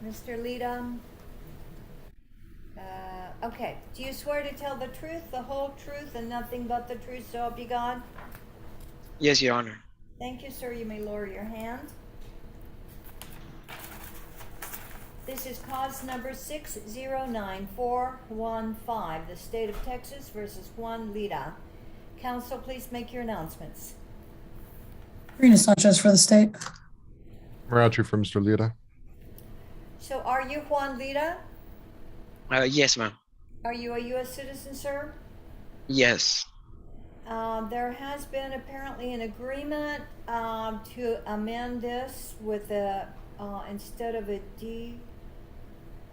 Mr. Lita? Okay. Do you swear to tell the truth, the whole truth, and nothing but the truth, so help you God? Yes, Your Honor. Thank you, sir. You may lower your hand. This is cause number 609415, the state of Texas versus Juan Lita. Counsel, please make your announcements. Karina Sanchez for the state. Mariachi for Mr. Lita. So are you Juan Lita? Yes, ma'am. Are you a U.S. citizen, sir? Yes. There has been apparently an agreement to amend this with a, instead of a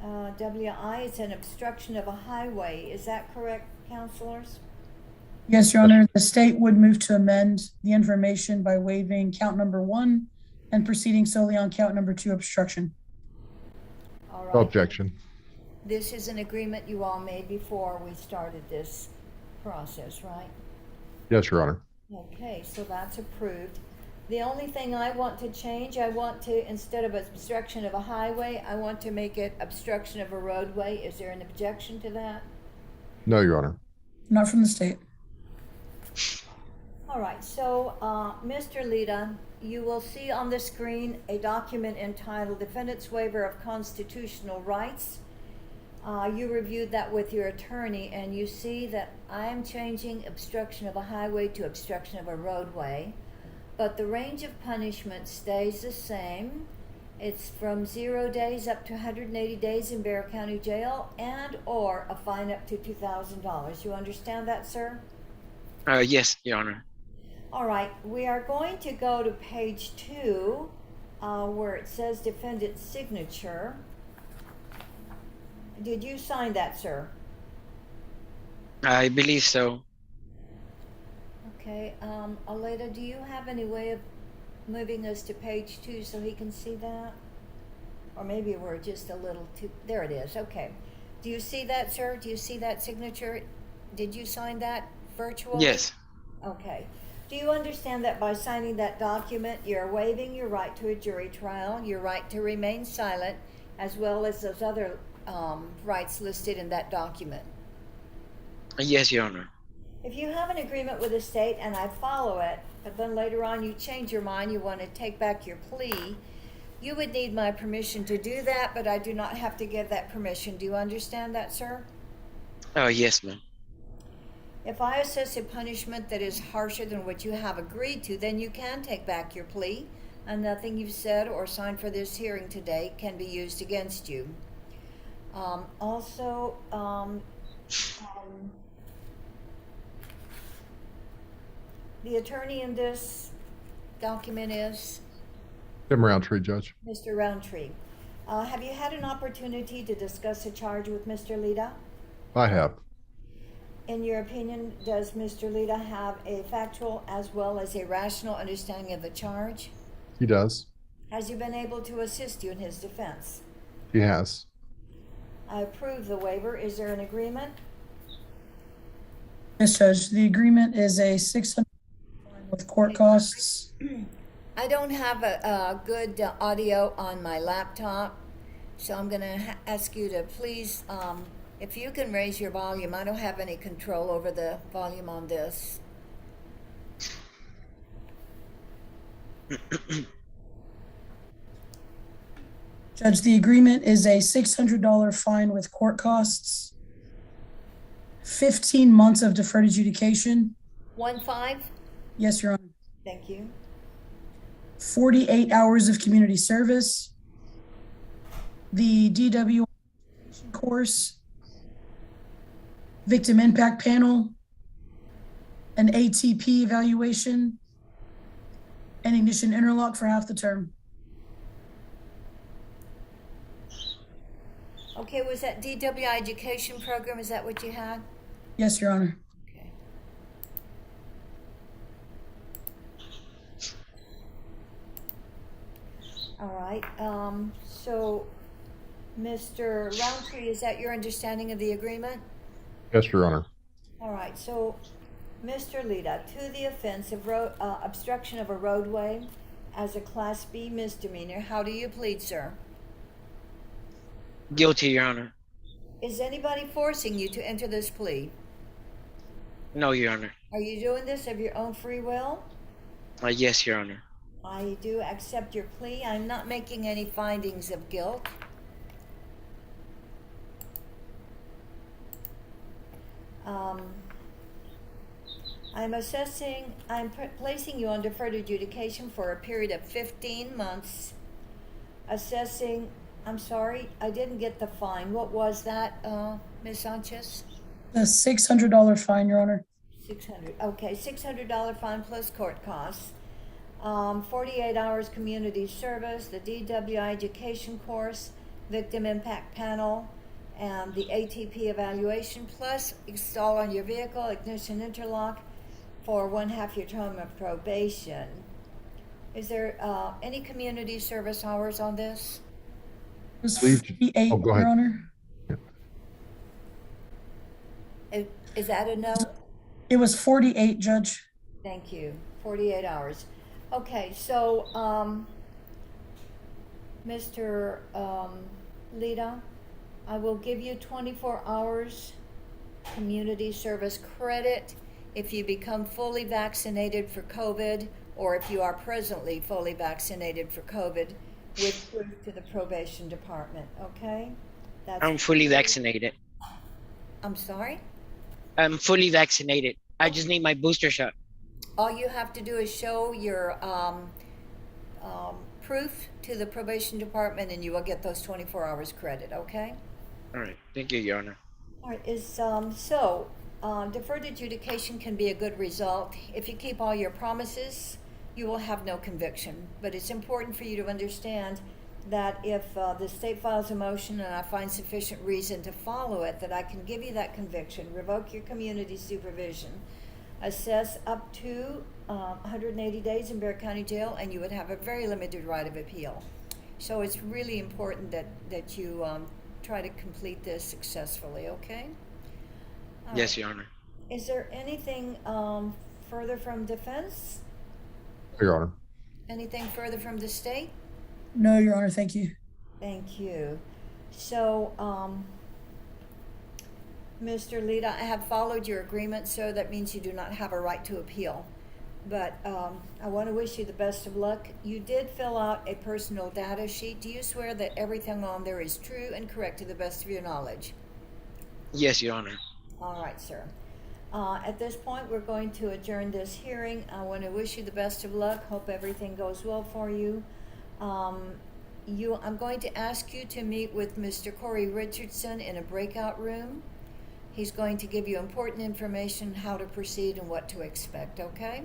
DWI, it's an obstruction of a highway. Is that correct, counselors? Yes, Your Honor. The state would move to amend the information by waiving count number 1 and proceeding solely on count number 2, obstruction. All right. No objection. This is an agreement you all made before we started this process, right? Yes, Your Honor. Okay, so that's approved. The only thing I want to change, I want to, instead of obstruction of a highway, I want to make it obstruction of a roadway. Is there an objection to that? No, Your Honor. Not from the state. All right, so Mr. Lita, you will see on the screen a document entitled Defendant's Waiver of Constitutional Rights. You reviewed that with your attorney, and you see that I am changing obstruction of a highway to obstruction of a roadway, but the range of punishment stays the same. It's from 0 days up to 180 days in Bexar County Jail and or a fine up to $2,000. You understand that, sir? Yes, Your Honor. All right, we are going to go to page 2, where it says defendant's signature. Did you sign that, sir? I believe so. Okay, Aleda, do you have any way of moving us to page 2 so he can see that? Or maybe we're just a little too, there it is, okay. Do you see that, sir? Do you see that signature? Did you sign that virtually? Yes. Okay. Do you understand that by signing that document, you're waiving your right to a jury trial, your right to remain silent, as well as those other rights listed in that document? Yes, Your Honor. If you have an agreement with the state and I follow it, but then later on you change your mind, you want to take back your plea, you would need my permission to do that, but I do not have to give that permission. Do you understand that, sir? Yes, ma'am. If I assess a punishment that is harsher than what you have agreed to, then you can take back your plea, and nothing you've said or signed for this hearing today can be used against you. The attorney in this document is Tim Roundtree, Judge. Mr. Roundtree. Have you had an opportunity to discuss a charge with Mr. Lita? I have. In your opinion, does Mr. Lita have a factual as well as a rational understanding of the charge? He does. Has he been able to assist you in his defense? He has. I approve the waiver. Is there an agreement? Yes, Judge. The agreement is a $600 with court costs. I don't have a good audio on my laptop, so I'm going to ask you to please, if you can raise your volume. I don't have any control over the volume on this. Judge, the agreement is a $600 fine with court costs, 15 months of deferred adjudication. 1-5? Yes, Your Honor. Thank you. 48 hours of community service, the DWI course, victim impact panel, an ATP evaluation, and ignition interlock for half the term. Okay, was that DWI education program? Is that what you had? Yes, Your Honor. Okay. All right. So, Mr. Roundtree, is that your understanding of the agreement? Yes, Your Honor. All right. So, Mr. Lita, to the offense of obstruction of a roadway as a Class B misdemeanor, how do you plead, sir? Guilty, Your Honor. Is anybody forcing you to enter this plea? No, Your Honor. Are you doing this of your own free will? Yes, Your Honor. I do accept your plea. I'm not making any findings of guilt. I'm placing you on deferred adjudication for a period of 15 months. I'm sorry, I didn't get the fine. What was that, Ms. Sanchez? The $600 fine, Your Honor. 600, okay, $600 fine plus court costs. 48 hours community service, the DWI education course, victim impact panel, and the ATP evaluation, plus install on your vehicle ignition interlock for 1/2 your term of probation. Is there any community service hours on this? It was Please. 48, Oh, go Your ahead. Honor. Is that a no? It was 48, Judge. Thank you. 48 hours. Okay, so, Mr. Lita, I will give you 24 hours community service credit if you become fully vaccinated for COVID, or if you are presently fully vaccinated for COVID with proof to the probation department, okay? I'm fully vaccinated. I'm sorry? I'm fully vaccinated. I just need my booster shot. All you have to do is show your proof to the probation department, and you will get those 24 hours credit, okay? All right. Thank you, Your Honor. All right, deferred adjudication can be a good result. If you keep all your promises, you will have no conviction. But it's important for you to understand that if the state files a motion and I find sufficient reason to follow it, that I can give you that conviction, revoke your community supervision, assess up to 180 days in Bexar County Jail, and you would have a very limited right of appeal. So it's really important that you try to complete this successfully, okay? All Yes, right. Your Honor. Is there anything further from defense? Your Honor. Anything further from the state? No, Your Honor, thank you. Thank you. So, Mr. Lita, I have followed your agreement, so that means you do not have a right to appeal. But I want to wish you the best of luck. You did fill out a personal data sheet. Do you swear that everything on there is true and correct to the best of your knowledge? Yes, Your Honor. All right, sir. At this point, we're going to adjourn this hearing. I want to wish you the best of luck. Hope everything goes well for you. I'm going to ask you to meet with Mr. Corey Richardson in a breakout room. He's going to give you important information, how to proceed and what to expect, okay?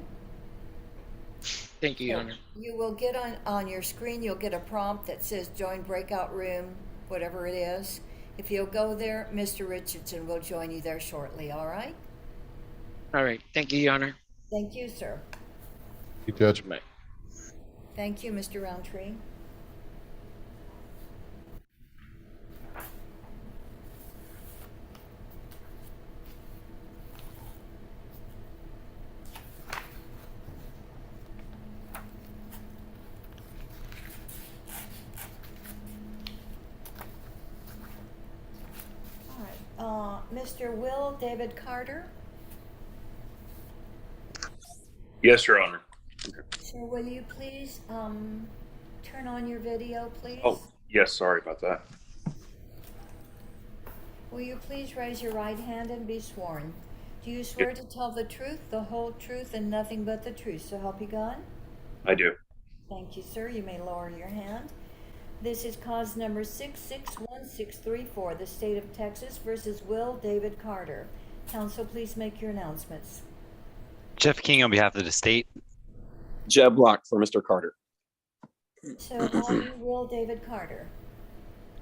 Thank you, Your Honor. You will get on your screen, you'll get a prompt that says join breakout room, whatever it is. If you'll go there, Mr. Richardson will join you there shortly, all right? All right. Thank you, Your Honor. Thank you, sir. You Judge. Bye. Thank you, Mr. Roundtree. All right, Mr. Will David Carter. Yes, Your Honor. Sir, will you please turn on your video, please? Oh, yes, sorry about that. Will you please raise your right hand and be sworn? Do you swear to tell the truth, the whole truth, and nothing but the truth, so help you God? I do. Thank you, sir. You may lower your hand. This is cause number 661634, the state of Texas versus Will David Carter. Counsel, please make your announcements. Jeff King on behalf of the state. Jeb Block for Mr. Carter. So, are you Will David Carter?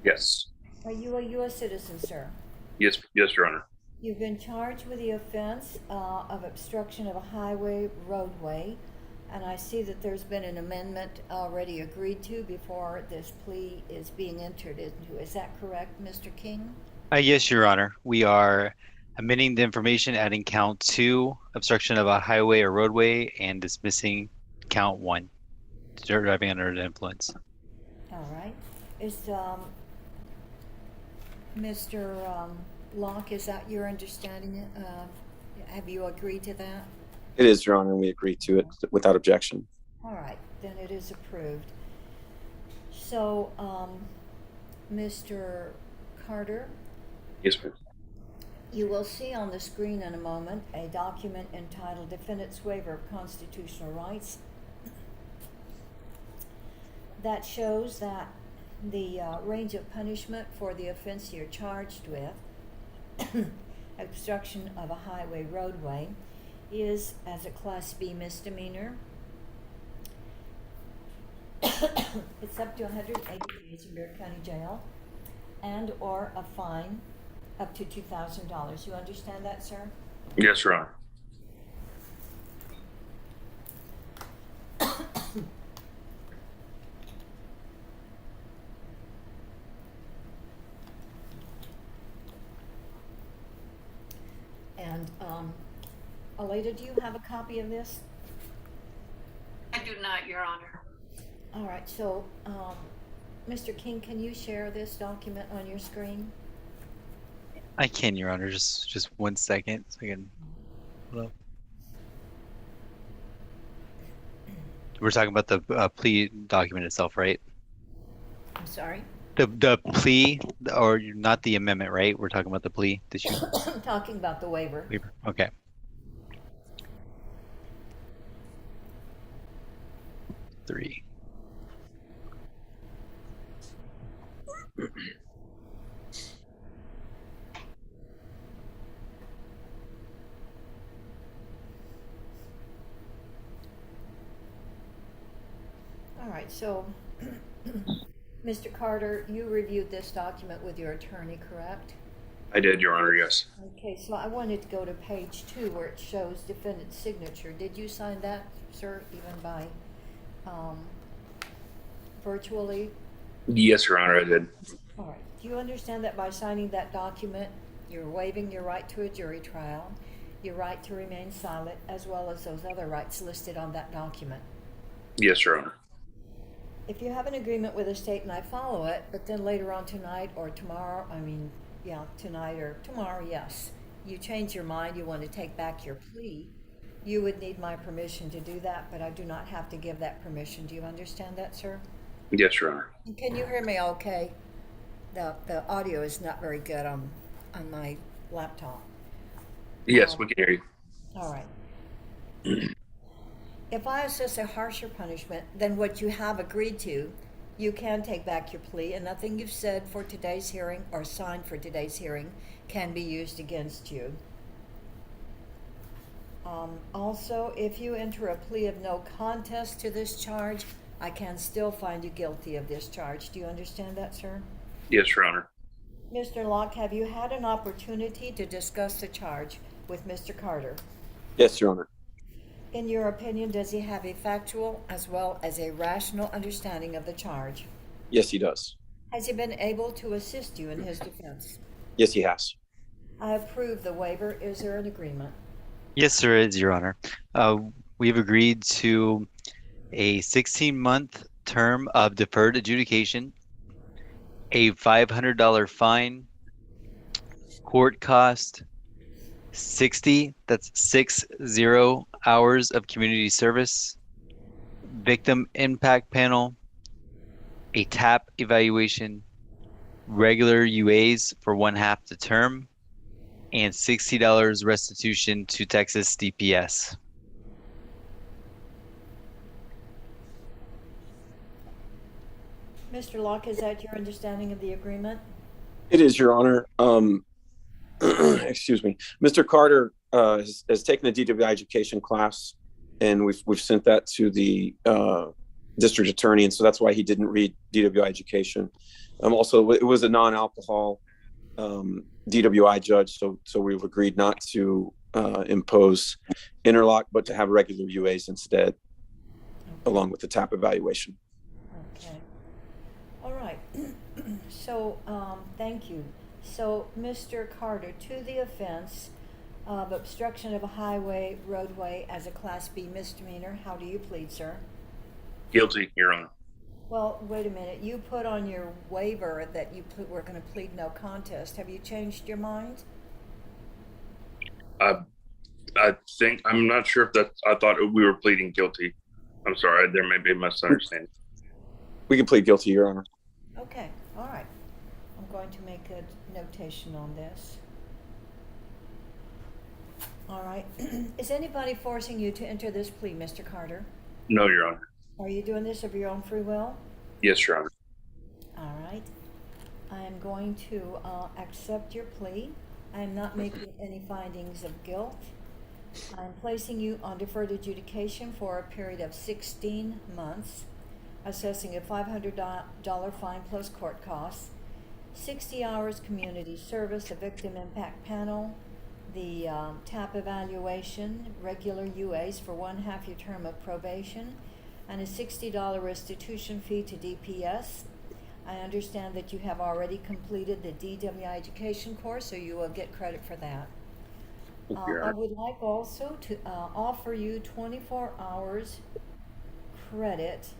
Yes. Are you a U.S. citizen, sir? Yes, Your Honor. You've been charged with the offense of obstruction of a highway roadway, and I see that there's been an amendment already agreed to before this plea is being entered into. Is that correct, Mr. King? Yes, Your Honor. We are amending the information, adding count 2, obstruction of a highway or roadway, and dismissing count 1, driving under the influence. All right. Mr. Locke, is that your understanding? Have you agreed to that? It is, Your Honor, and we agree to it without objection. All right, then it is approved. So, Mr. Carter, Yes, ma'am. you will see on the screen in a moment a document entitled Defendant's Waiver of Constitutional Rights that shows that the range of punishment for the offense you're charged with, obstruction of a highway roadway, is as a Class B misdemeanor. It's up to 180 days in Bear County Jail and or a fine up to $2,000. You understand that, sir? Yes, Your Honor. And Aleda, do you have a copy of this? I do not, Your Honor. All right, so Mr. King, can you share this document on your screen? I can, Your Honor. Just 1 second, so I can. Hello. We're talking about the plea document itself, right? I'm sorry? The plea, or not the amendment, right? We're talking about the plea. Did you? I'm talking about the waiver. Waiver. Okay. Three. All right, so Mr. Carter, you reviewed this document with your attorney, correct? I did, Your Honor, yes. Okay, so I wanted to go to page 2 where it shows defendant's signature. Did you sign that, sir, even by virtually? Yes, Your Honor, I did. All right. Do you understand that by signing that document, you're waiving your right to a jury trial, your right to remain silent, as well as those other rights listed on that document? Yes, Your Honor. If you have an agreement with the state and I follow it, but then later on tonight or tomorrow, tonight or tomorrow, yes, you change your mind, you want to take back your plea, you would need my permission to do that, but I do not have to give that permission. Do you understand that, sir? Yes, Your Honor. Can you hear me okay? The audio is not very good on my laptop. Yes, we can hear you. All right. If I assess a harsher punishment than what you have agreed to, you can take back your plea, and nothing you've said for today's hearing or signed for today's hearing can be used against you. Also, if you enter a plea of no contest to this charge, I can still find you guilty of this charge. Do you understand that, sir? Yes, Your Honor. Mr. Locke, have you had an opportunity to discuss the charge with Mr. Carter? Yes, Your Honor. In your opinion, does he have a factual as well as a rational understanding of the charge? Yes, he does. Has he been able to assist you in his defense? Yes, he has. I approve the waiver. Is there an agreement? Yes, there is, Your Honor. We've agreed to a 16-month term of deferred adjudication, a $500 fine, court cost 60 hours of community service, victim impact panel, a TAP evaluation, regular UAs for 1/2 the term, and $60 restitution to Texas DPS. Mr. Locke, is that your understanding of the agreement? It is, Your Honor. Excuse me. Mr. Carter has taken a DWI education class, and we've sent that to the district attorney, and so that's why he didn't read DWI education. Also, it was a non-alcohol DWI judge, so we've agreed not to impose interlock, but to have regular UAs instead, along with the TAP evaluation. Okay. All right. So, thank you. So, Mr. Carter, to the offense of obstruction of a highway, roadway as a Class B misdemeanor, how do you plead, sir? Guilty, Your Honor. Well, wait a minute. You put on your waiver that you were going to plead no contest. Have you changed your mind? I think, I'm not sure if that's, I thought we were pleading guilty. I'm sorry, there may be a misunderstanding. We can plead guilty, Your Honor. Okay, all right. I'm going to make a notation on this. All right. Is anybody forcing you to enter this plea, Mr. Carter? No, Your Honor. Are you doing this of your own free will? Yes, Your Honor. All right. I am going to accept your plea. I am not making any findings of guilt. I'm placing you on deferred adjudication for a period of 16 months, assessing a $500 fine plus court costs, 60 hours community service, a victim impact panel, the TAP evaluation, regular UAs for 1/2 your term of probation, and a $60 restitution fee to DPS. I understand that you have already completed the DWI education course, so you will get credit for that. Thank you, Your I Honor. would like also to offer you 24 hours credit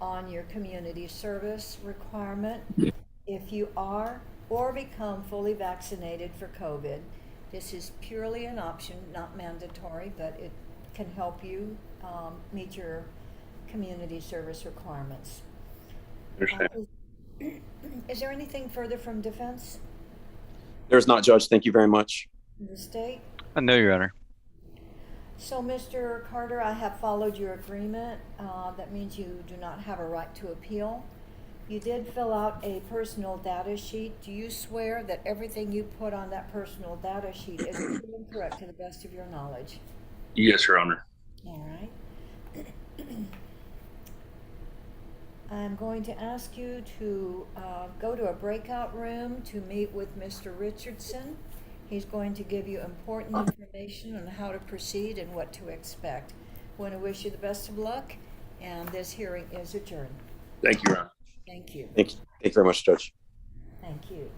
on your community service requirement if you are or become fully vaccinated for COVID. This is purely an option, not mandatory, but it can help you meet your community service requirements. Understand. Is there anything further from defense There's not, Judge. Thank you very much. in the state? No, Your Honor. So, Mr. Carter, I have followed your agreement. That means you do not have a right to appeal. You did fill out a personal data sheet. Do you swear that everything you put on that personal data sheet is true and correct to the best of your knowledge? Yes, Your Honor. All right. I'm going to ask you to go to a breakout room to meet with Mr. Richardson. He's going to give you important information on how to proceed and what to expect. I want to wish you the best of luck, and this hearing is adjourned. Thank you, Your Honor. Thank you. Thank you. Thank you very much, Judge. Thank you.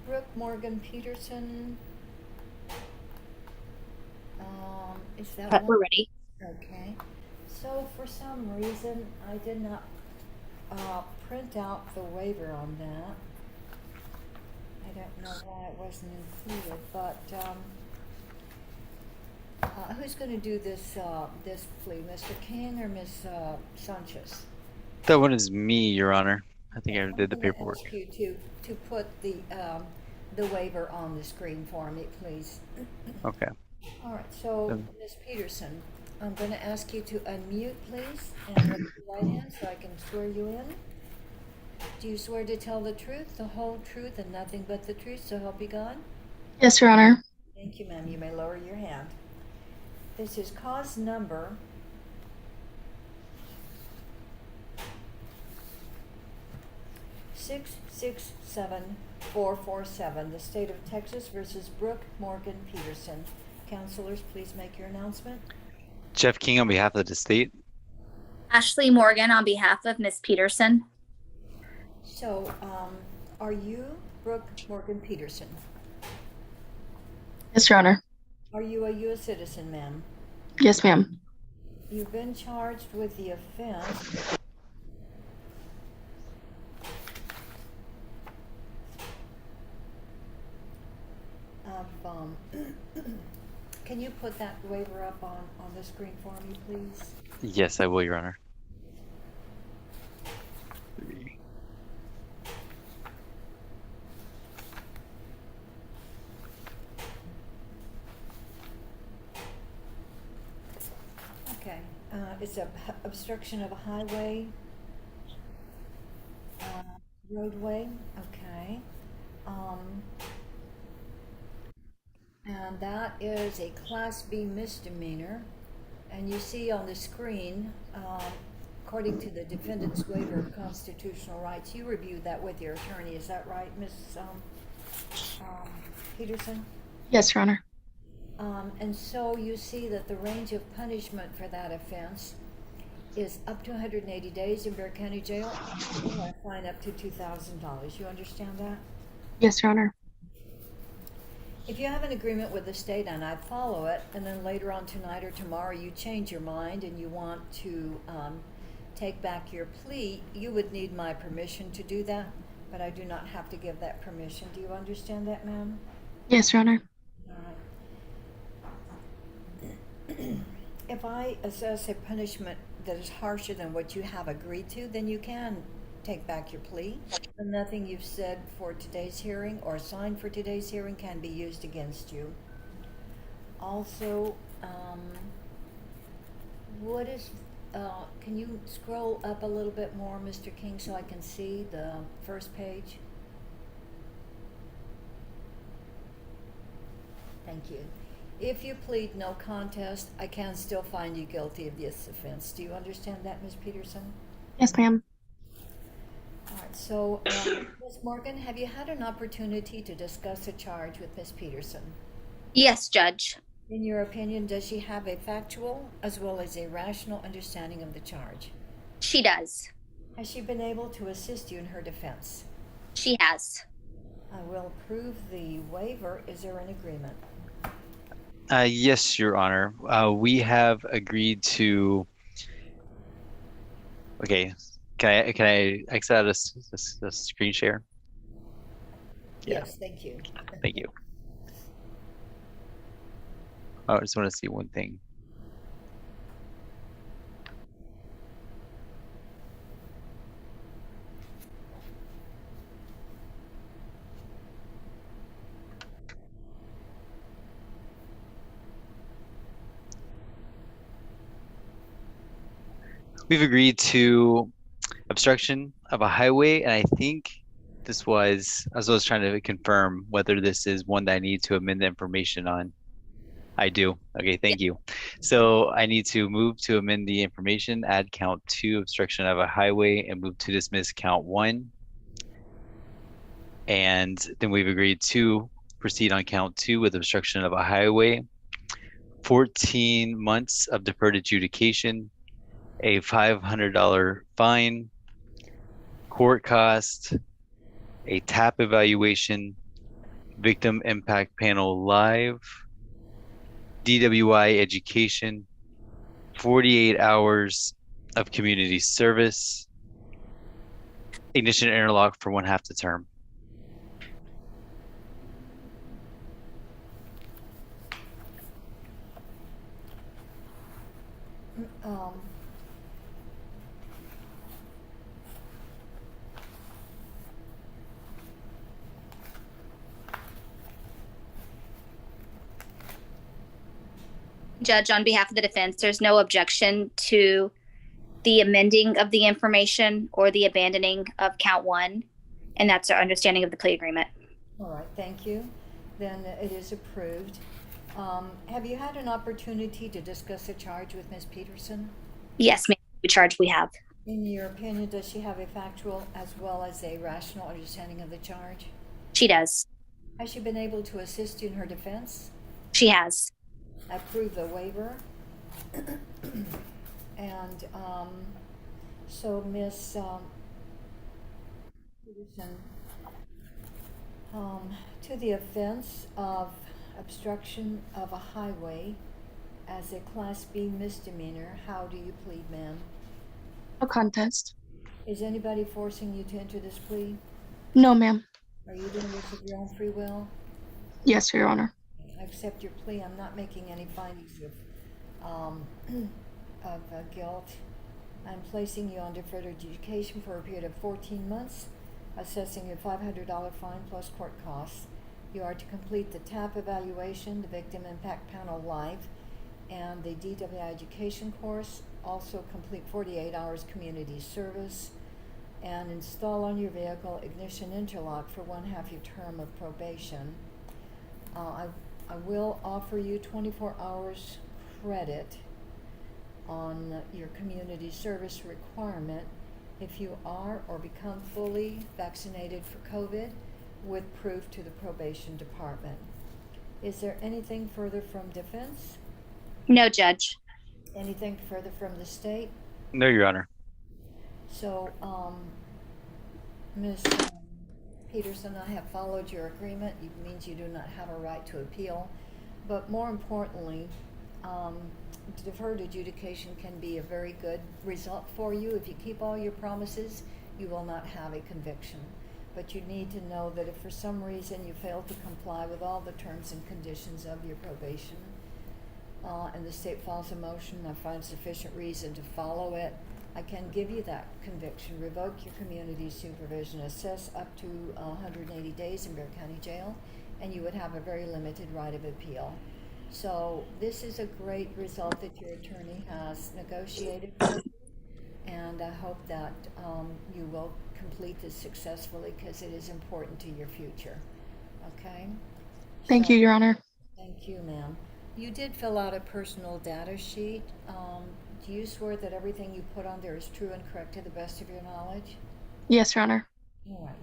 Brooke Morgan Peterson. Is that one? We're ready. Okay. So for some reason, I did not print out the waiver on that. I don't know why it wasn't included, but who's going to do this this plea, Mr. King or Ms. Sanchez? That one is me, Your Honor. I think I did the I'm gonna paperwork. ask you to put the waiver on the screen for me, please. Okay. All right, so Ms. Peterson, I'm going to ask you to unmute, please, and raise your right hand so I can swear you in. Do you swear to tell the truth, the whole truth, and nothing but the truth, so help you God? Yes, Your Honor. Thank you, ma'am. You may lower your hand. This is cause number 667447, the state of Texas versus Brooke Morgan Peterson. Counselors, please make your announcement. Jeff King on behalf of the state. Ashley Morgan on behalf of Miss Peterson. So, are you Brooke Morgan Peterson? Yes, Your Honor. Are you a U.S. citizen, ma'am? Yes, ma'am. You've been charged with the offense of, can you put that waiver up on the screen for me, please? Yes, I will, Your Honor. Okay, it's a obstruction of a highway, roadway, okay. And that is a Class B misdemeanor. And you see on the screen, according to the defendant's waiver of constitutional rights, you reviewed that with your attorney, is that right, Ms. Peterson? Yes, Your Honor. And so you see that the range of punishment for that offense is up to 180 days in Bear County Jail or a fine up to $2,000. You understand that? Yes, Your Honor. If you have an agreement with the state and I follow it, and then later on tonight or tomorrow you change your mind and you want to take back your plea, you would need my permission to do that, but I do not have to give that permission. Do you understand that, ma'am? Yes, Your Honor. All right. If I assess a punishment that is harsher than what you have agreed to, then you can take back your plea. And nothing you've said for today's hearing or signed for today's hearing can be used against you. Also, what is, can you scroll up a little bit more, Mr. King, so I can see the first page? Thank you. If you plead no contest, I can still find you guilty of this offense. Do you understand that, Ms. Peterson? Yes, ma'am. All right, so, Ms. Morgan, have you had an opportunity to discuss a charge with Ms. Peterson? Yes, Judge. In your opinion, does she have a factual as well as a rational understanding of the charge? She does. Has she been able to assist you in her defense? She has. I will approve the waiver. Is there an agreement? Yes, Your Honor. We have agreed to. Okay, can I exit out of the screen share? Yeah. Yes, thank you. Thank you. Oh, I just want to see one thing. We've agreed to obstruction of a highway, and I think this was, as I was trying to confirm whether this is one that I need to amend the information on. I do. Okay, thank you. So I need to move to amend the information, add count 2, obstruction of a highway, and move to dismiss count 1. And then we've agreed to proceed on count 2 with obstruction of a highway, 14 months of deferred adjudication, a $500 fine, court cost, a TAP evaluation, victim impact panel live, DWI education, 48 hours of community service, ignition interlock for 1/2 the term. Judge, on behalf of the defense, there's no objection to the amending of the information or the abandoning of count 1. And that's our understanding of the plea agreement. All right, thank you. Then it is approved. Have you had an opportunity to discuss a charge with Ms. Peterson? Yes, ma'am. The charge we have. In your opinion, does she have a factual as well as a rational understanding of the charge? She does. Has she been able to assist you in her defense? She has. I approve the waiver. And so Ms. Peterson, to the offense of obstruction of a highway as a Class B misdemeanor, how do you plead, ma'am? No contest. Is anybody forcing you to enter this plea? No, ma'am. Are you doing this of your own free will? Yes, Your Honor. I accept your plea. I'm not making any findings of guilt. I'm placing you on deferred adjudication for a period of 14 months, assessing a $500 fine plus court costs. You are to complete the TAP evaluation, the Victim Impact Panel Live, and the DWI education course. Also complete 48 hours community service and install on your vehicle ignition interlock for 1/2 your term of probation. I will offer you 24 hours credit on your community service requirement if you are or become fully vaccinated for COVID with proof to the probation department. Is there anything further from defense? No, Judge. Anything further from the state? No, Your Honor. So, Ms. Peterson, I have followed your agreement. It means you do not have a right to appeal. But more importantly, deferred adjudication can be a very good result for you. If you keep all your promises, you will not have a conviction. But you need to know that if for some reason you fail to comply with all the terms and conditions of your probation, and the state files a motion, I find sufficient reason to follow it, I can give you that conviction, revoke your community supervision, assess up to 180 days in Bear County Jail, and you would have a very limited right of appeal. So this is a great result that your attorney has negotiated for you, and I hope that you will complete this successfully because it is important to your future. Okay? Thank you, Your Honor. Thank you, ma'am. You did fill out a personal data sheet. Do you swear that everything you put on there is true and correct to the best of your knowledge? Yes, Your Honor. All right.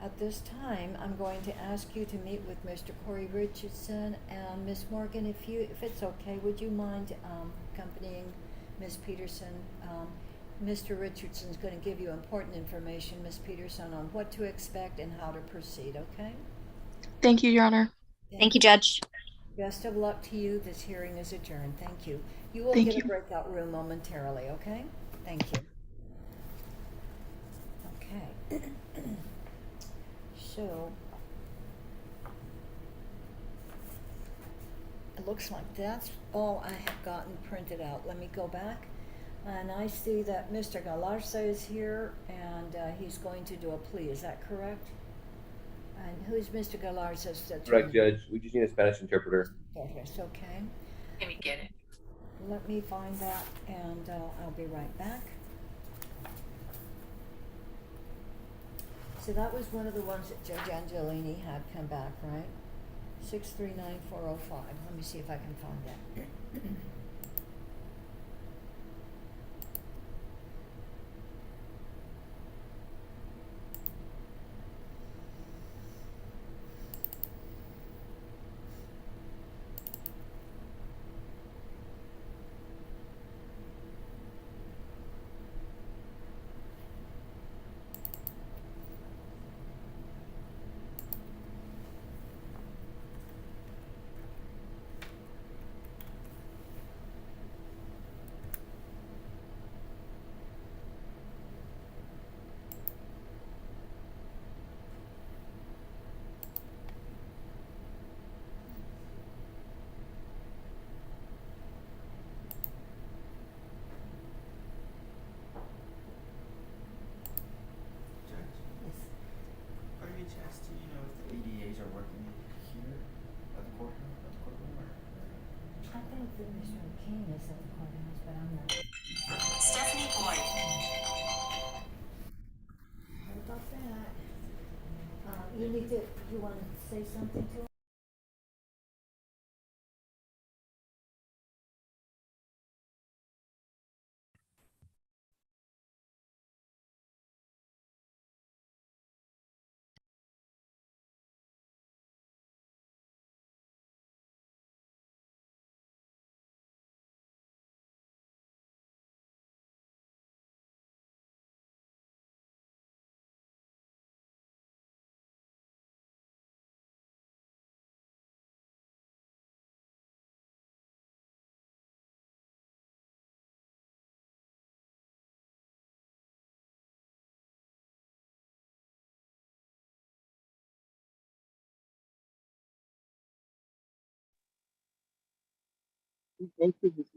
At this time, I'm going to ask you to meet with Mr. Corey Richardson and Miss Morgan. If it's okay, would you mind accompanying Miss Peterson? Mr. Richardson's going to give you important information, Miss Peterson, on what to expect and how to proceed, okay? Thank you, Your Honor. Thank you, Judge. Best of luck to you. This hearing is adjourned. Thank you. You will Thank get you. a breakout room momentarily, okay? Thank you. Okay. So, it looks like that's all I have gotten printed out. Let me go back. And I see that Mr. Galarza is here, and he's going to do a plea. Is that correct? And who's Mr. Galarza's attorney? Correct, Judge. We just need a Spanish interpreter. Yes, okay. Let me get it. Let me find that, and I'll be right back. So that was one of the ones that Judge Angelini had come back, right? 639405. Let me see if I can find that. Are you chance to, if the ADAs are working here at the courtroom, or? I think that Mr. McCain is at the courthouse, but I'm not. Stephanie Boyd. What about that? You want to say something to him?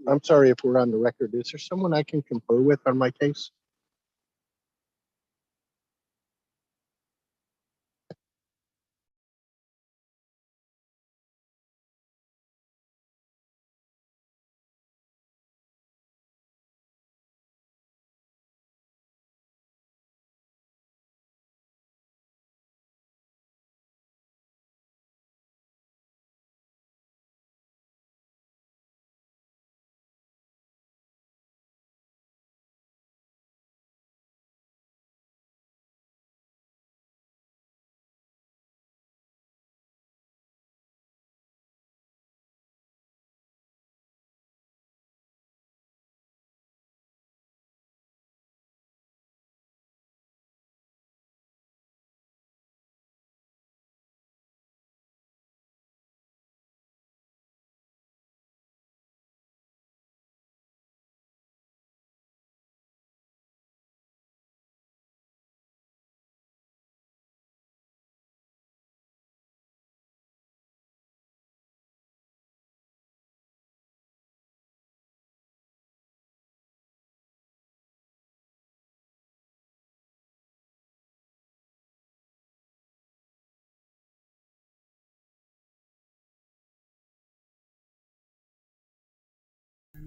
I'm sorry if we're on the record. Is there someone I can confer with on my case?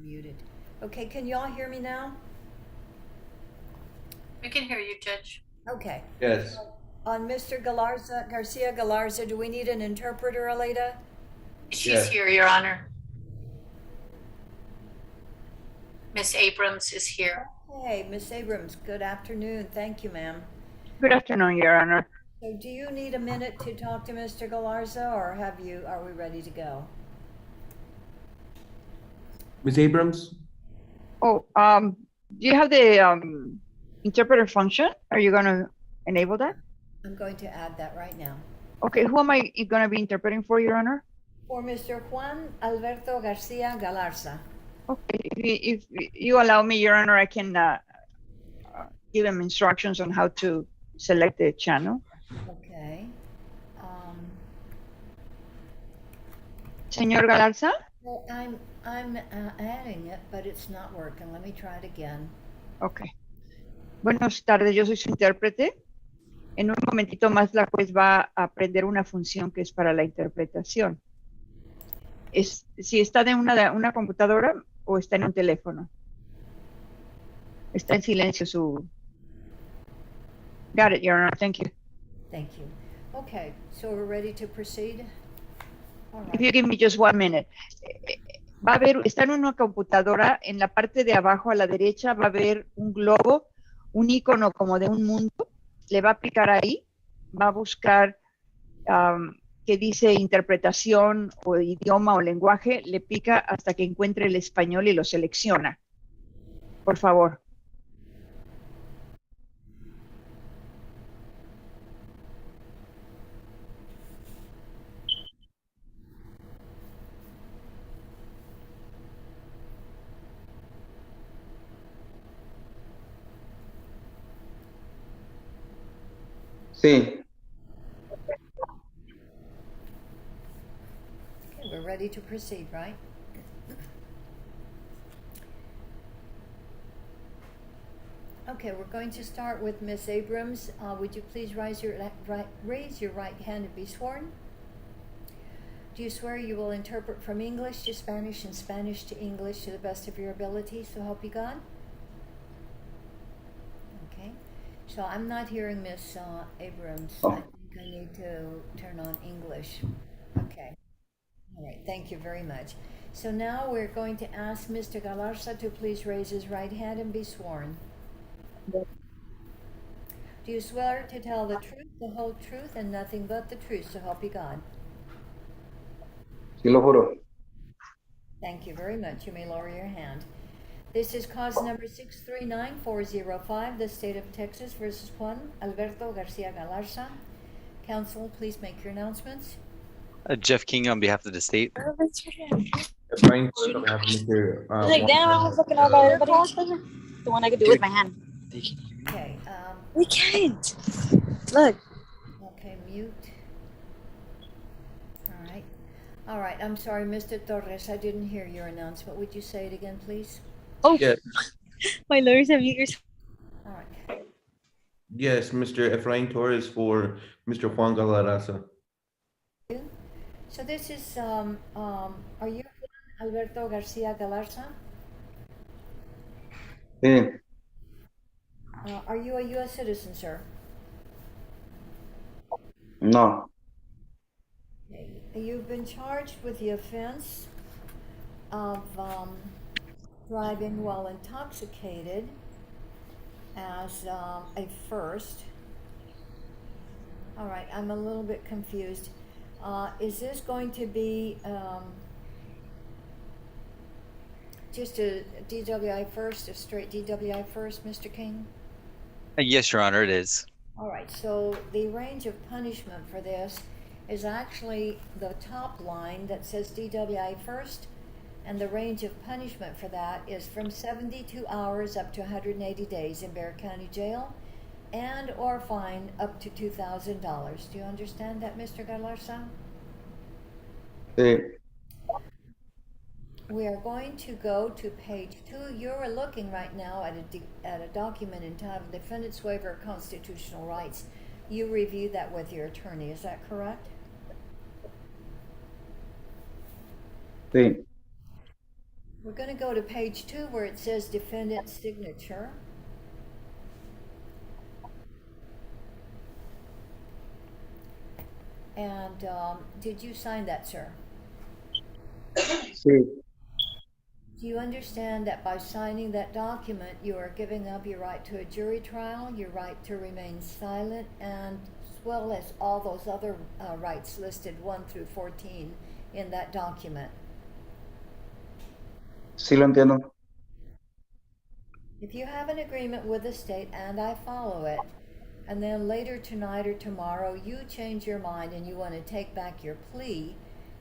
Muted. Okay, can you all hear me now? We can hear you, Judge. Okay. Yes. On Mr. Garcia Galarza, do we need an interpreter, Aleda? She's Yes. here, Your Honor. Miss Abrams is here. Hey, Miss Abrams, good afternoon. Thank you, ma'am. Good afternoon, Your Honor. So do you need a minute to talk to Mr. Galarza, or are we ready to go? Ms. Abrams? Oh, do you have the interpreter function? Are you gonna enable that? I'm going to add that right now. Okay, who am I gonna be interpreting for, Your Honor? For Mr. Juan Alberto Garcia Galarza. Okay, if you allow me, Your Honor, I can give him instructions on how to select the channel. Okay. Señor Galarza? Well, I'm adding it, but it's not working. Let me try it again. Okay. Buenas tardes, yo soy su intérprete. En un momentito más la juez va a aprender una función que es para la interpretación. Si está de una computadora o está en un teléfono. Está en silencio su... Got it, Your Honor. Thank you. Thank you. Okay, so we're ready to proceed? All If right. you give me just 1 minute. Va a haber, está en una computadora, en la parte de abajo a la derecha va a haber un globo, un icono como de un mundo. Le va a picar ahí, va a buscar que dice interpretación o idioma o lenguaje, le pica hasta que encuentre el español y lo selecciona. Por favor. Sí. Okay, we're ready to proceed, right? Okay, we're going to start with Miss Abrams. Would you please raise your right hand and be sworn? Do you swear you will interpret from English to Spanish and Spanish to English to the best of your ability, so help you God? Okay, so I'm not hearing Miss Abrams. I think I need to turn on English. Okay, all right, thank you very much. So now we're going to ask Mr. Galarza to please raise his right hand and be sworn. Do you swear to tell the truth, the whole truth, and nothing but the truth, so help you God? Sí lo juro. Thank you very much. You may lower your hand. This is cause number 639405, the state of Texas versus Juan Alberto Garcia Galarza. Counsel, please make your announcements. Jeff King on behalf of the state. Brian, on behalf of Mr. Like, damn, I was looking over everybody. The one I could do with my hand. Okay, We can't. Look. okay, mute. All right, I'm sorry, Mr. Torres, I didn't hear your announcement. Would you say it again, please? Oh, Yes. my lawyers have yours. All right. Yes, Mr. Efrain Torres for Mr. Juan Galarza. So this is, are you Juan Alberto Garcia Galarza? Sí. Are you a U.S. citizen, sir? No. Okay. You've been charged with the offense of driving while intoxicated as a first. All right, I'm a little bit confused. Is this going to be just a DWI first, a straight DWI first, Mr. King? Yes, Your Honor, it is. All right, so the range of punishment for this is actually the top line that says DWI first, and the range of punishment for that is from 72 hours up to 180 days in Bexar County Jail, and or fine up to $2,000. Do you understand that, Mr. Galarza? Sí. We are going to go to page 2. You're looking right now at a document entitled Defendant's Waiver of Constitutional Rights. You reviewed that with your attorney, is that correct? Sí. We're going to go to page 2 where it says defendant's signature. And did you sign that, sir? Sí. Do you understand that by signing that document, you are giving up your right to a jury trial, your right to remain silent, and as well as all those other rights listed 1 through 14 in that document? Sí, lo entiendo. If you have an agreement with the state and I follow it, and then later tonight or tomorrow you change your mind and you want to take back your plea,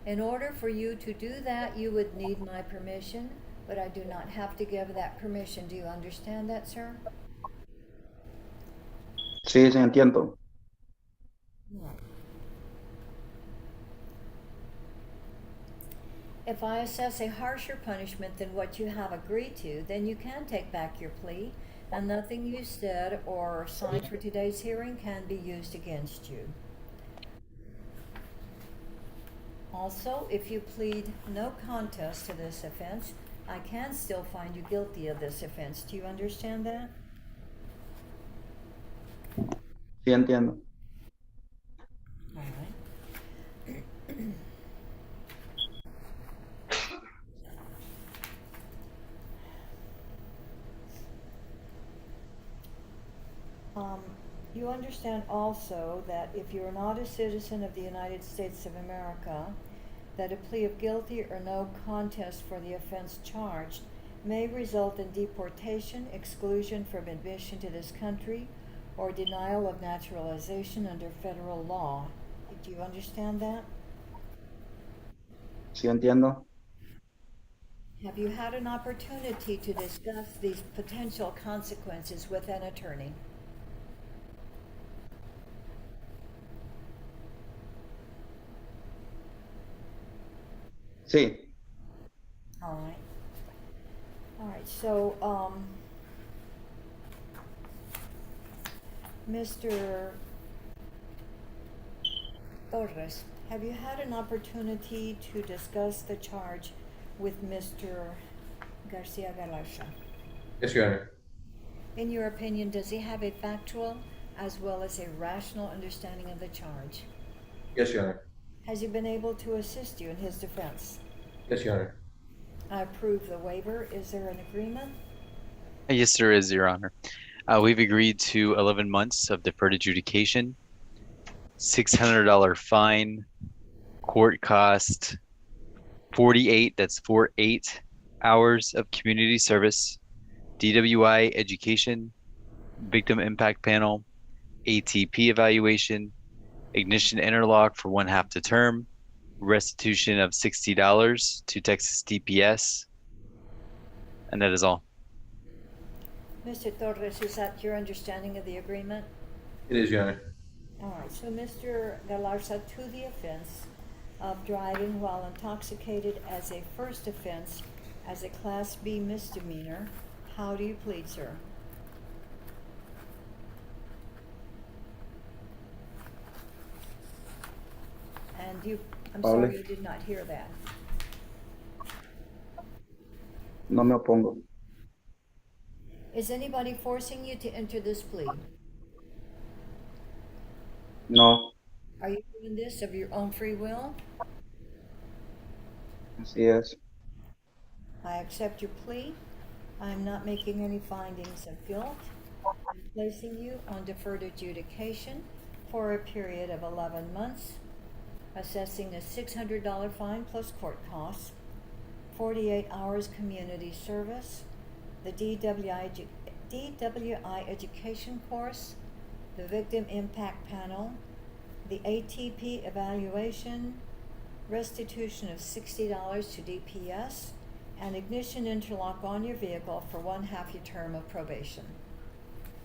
in order for you to do that, you would need my permission, but I do not have to give that permission. Do you understand that, sir? Sí, sí, entiendo. If I assess a harsher punishment than what you have agreed to, then you can take back your plea, and nothing you said or signed for today's hearing can be used against you. Also, if you plead no contest to this offense, I can still find you guilty of this offense. Do you understand that? Sí, entiendo. All right. You understand also that if you are not a citizen of the United States of America, that a plea of guilty or no contest for the offense charged may result in deportation, exclusion from admission to this country, or denial of naturalization under federal law. Do you understand that? Sí, entiendo. Have you had an opportunity to discuss these potential consequences with an attorney? Sí. All right. All right, so, Mr. Torres, have you had an opportunity to discuss the charge with Mr. Garcia Galarza? Yes, Your Honor. In your opinion, does he have a factual as well as a rational understanding of the charge? Yes, Your Honor. Has he been able to assist you in his defense? Yes, Your Honor. I approve the waiver. Is there an agreement? Yes, there is, Your Honor. We've agreed to 11 months of deferred adjudication, $600 fine, court cost, 48 hours of community service, DWI education, victim impact panel, ATP evaluation, ignition interlock for 1/2 the term, restitution of $60 to Texas DPS, and that is all. Mr. Torres, is that your understanding of the agreement? It is, Your Honor. All right, so Mr. Galarza, to the offense of driving while intoxicated as a first offense, as a Class B misdemeanor, how do you plead, sir? And I'm sorry you did not hear that. No me opongo. Is anybody forcing you to enter this plea? No. Are you doing this of your own free will? Así es. I accept your plea. I am not making any findings of guilt. I'm placing you on deferred adjudication for a period of 11 months, assessing a $600 fine plus court costs, 48 hours community service, the DWI education course, the victim impact panel, the ATP evaluation, restitution of $60 to DPS, and ignition interlock on your vehicle for 1/2 your term of probation.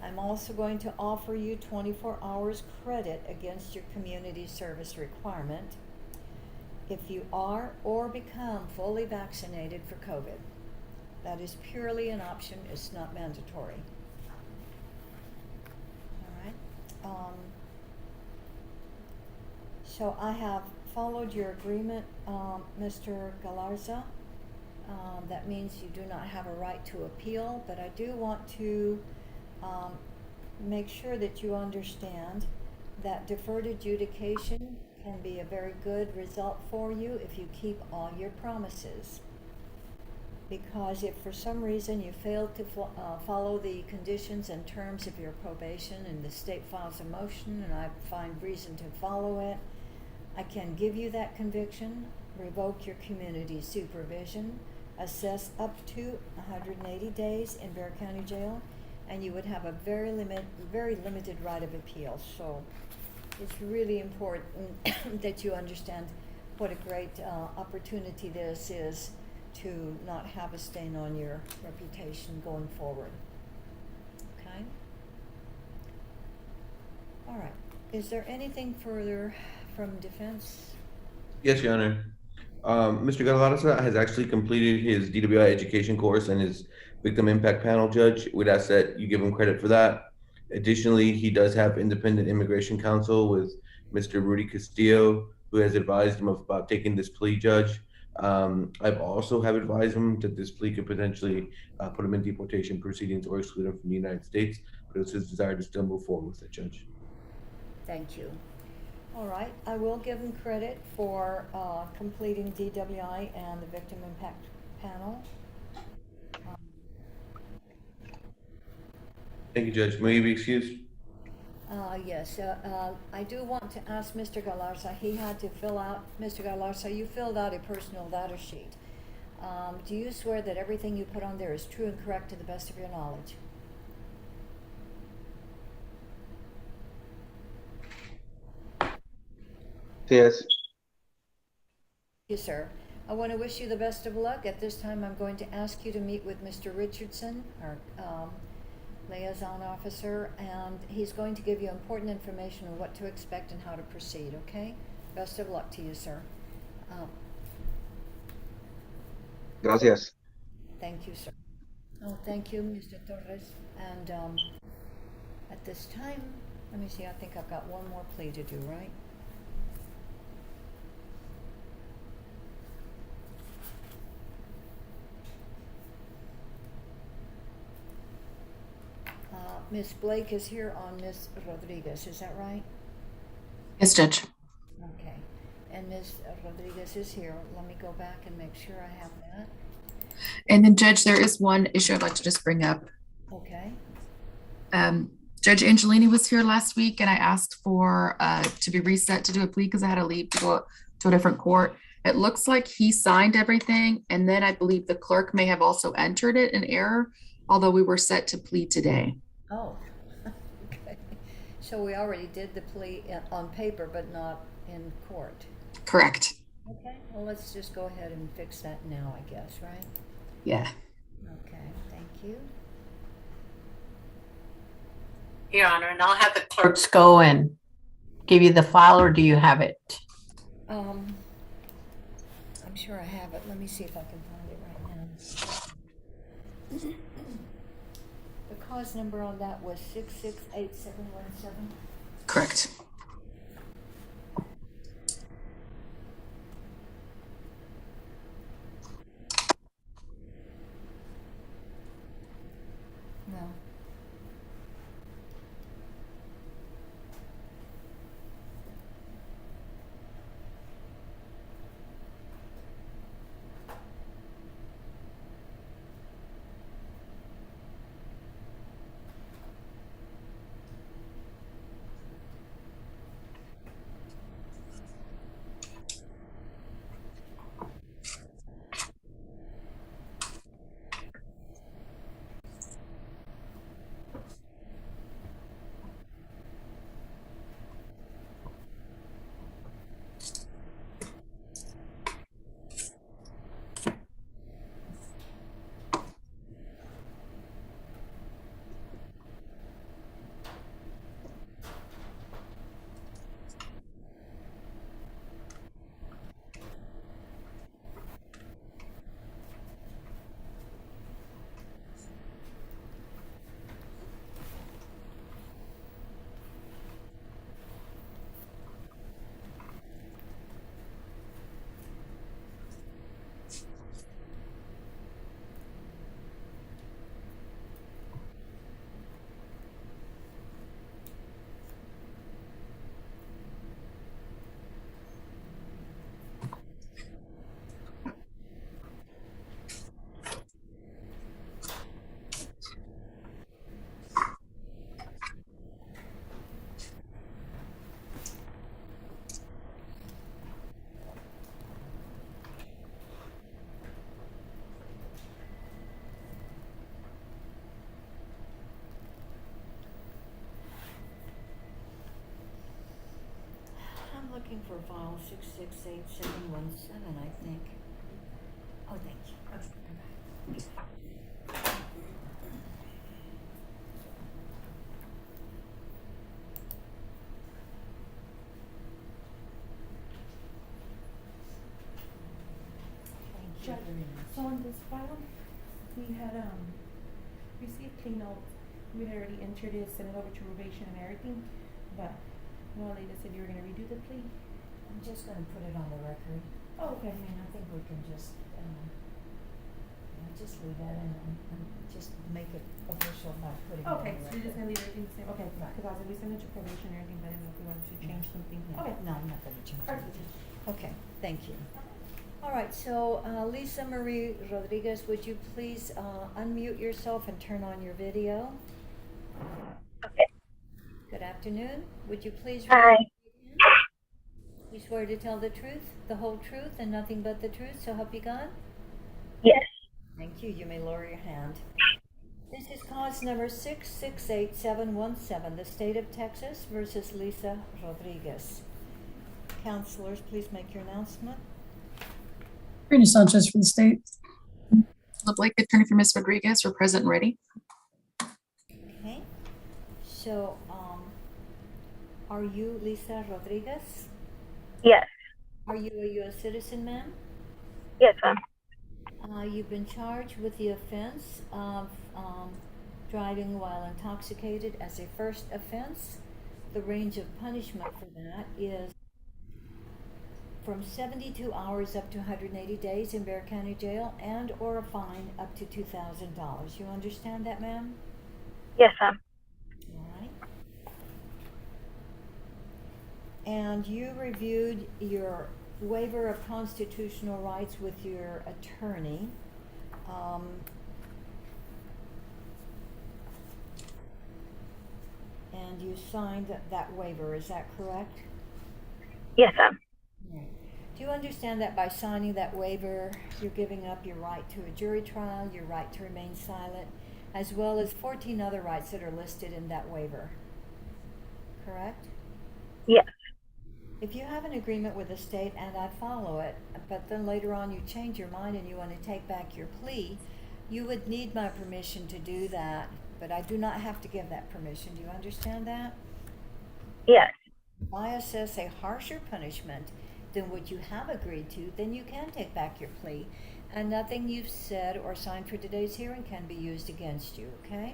I'm also going to offer you 24 hours credit against your community service requirement if you are or become fully vaccinated for COVID. That is purely an option, it's not mandatory. All right. So I have followed your agreement, Mr. Galarza. That means you do not have a right to appeal, but I do want to make sure that you understand that deferred adjudication can be a very good result for you if you keep all your promises. Because if for some reason you fail to follow the conditions and terms of your probation and the state files a motion and I find reason to follow it, I can give you that conviction, revoke your community supervision, assess up to 180 days in Bexar County Jail, and you would have a very limited right of appeal. So it's really important that you understand what a great opportunity this is to not have a stain on your reputation going forward. Okay? All right. Is there anything further from defense? Yes, Your Honor. Mr. Galarza has actually completed his DWI education course and his victim impact panel, Judge. We'd ask that you give him credit for that. Additionally, he does have independent immigration counsel with Mr. Rudy Castillo, who has advised him about taking this plea, Judge. I've also have advised him that this plea could potentially put him in deportation proceedings or exclude him from the United States, but it's his desire to still move forward with it, Judge. Thank you. All right, I will give him credit for completing DWI and the victim impact panel. Thank you, Judge. May you be excused? Yes, I do want to ask Mr. Galarza, he had to fill out, Mr. Galarza, you filled out a personal data sheet. Do you swear that everything you put on there is true and correct to the best of your knowledge? Yes. Yes, sir. I want to wish you the best of luck. At this time, I'm going to ask you to meet with Mr. Richardson, our liaison officer, and he's going to give you important information on what to expect and how to proceed, okay? Best of luck to you, sir. Gracias. Thank you, sir. Oh, thank you, Mr. Torres. And at this time, let me see, I think I've got one more plea to do, right? Ms. Blake is here on Ms. Rodriguez, is that right? Yes, Judge. Okay. And Ms. Rodriguez is here. Let me go back and make sure I have that. And then, Judge, there is one issue I'd like to just bring up. Okay. Judge Angelini was here last week, and I asked for to be reset to do a plea because I had to leave to go to a different court. It looks like he signed everything, and then I believe the clerk may have also entered it in error, although we were set to plead today. Oh, okay. So we already did the plea on paper, but not in court. Correct. Okay, well, let's just go ahead and fix that now, I guess, right? Yeah. Okay, thank you. Your Honor, and I'll have the clerk. Clerks go and give you the file, or do you have it? I'm sure I have it. Let me see if I can find it right now. The cause number on that was 668717. Correct. No. looking for file 668717, I think. Oh, thank you. Judge, so on this file, we had received clean notes. We had already entered it, sent it over to probation and everything, but no, they just said you were gonna redo the plea. I'm just gonna put it on the record. Oh, okay. I mean, I think we can just leave that and just make it official by putting it on the Okay, record. so you're just gonna leave everything the same, okay, Right. because I was like, we sent it to probation and everything, but I didn't know if we wanted to change something. No, Okay. no, I'm not gonna change Alright. it. Okay, thank you. All right, so Lisa Marie Rodriguez, would you please unmute yourself and turn on your video? Okay. Good afternoon. Would you please Hi. You swear to tell the truth, the whole truth, and nothing but the truth, so help you God? Yes. Thank you. You may lower your hand. This is cause number 668717, the state of Texas versus Lisa Rodriguez. Counselors, please make your announcement. Karina Sanchez for the state. Blake, attorney for Ms. Rodriguez, we're present and ready. Okay. So, are you Lisa Rodriguez? Yes. Are you a U.S. citizen, ma'am? Yes, ma'am. You've been charged with the offense of driving while intoxicated as a first offense. The range of punishment for that is from 72 hours up to 180 days in Bexar County Jail and or a fine up to $2,000. You understand that, ma'am? Yes, ma'am. All right. And you reviewed your waiver of constitutional rights with your attorney. And you signed that waiver, is that correct? Yes, ma'am. Right. Do you understand that by signing that waiver, you're giving up your right to a jury trial, your right to remain silent, as well as 14 other rights that are listed in that waiver? Correct? Yes. If you have an agreement with the state and I follow it, but then later on you change your mind and you want to take back your plea, you would need my permission to do that, but I do not have to give that permission. Do you understand that? Yes. If I assess a harsher punishment than what you have agreed to, then you can take back your plea, and nothing you've said or signed for today's hearing can be used against you, okay?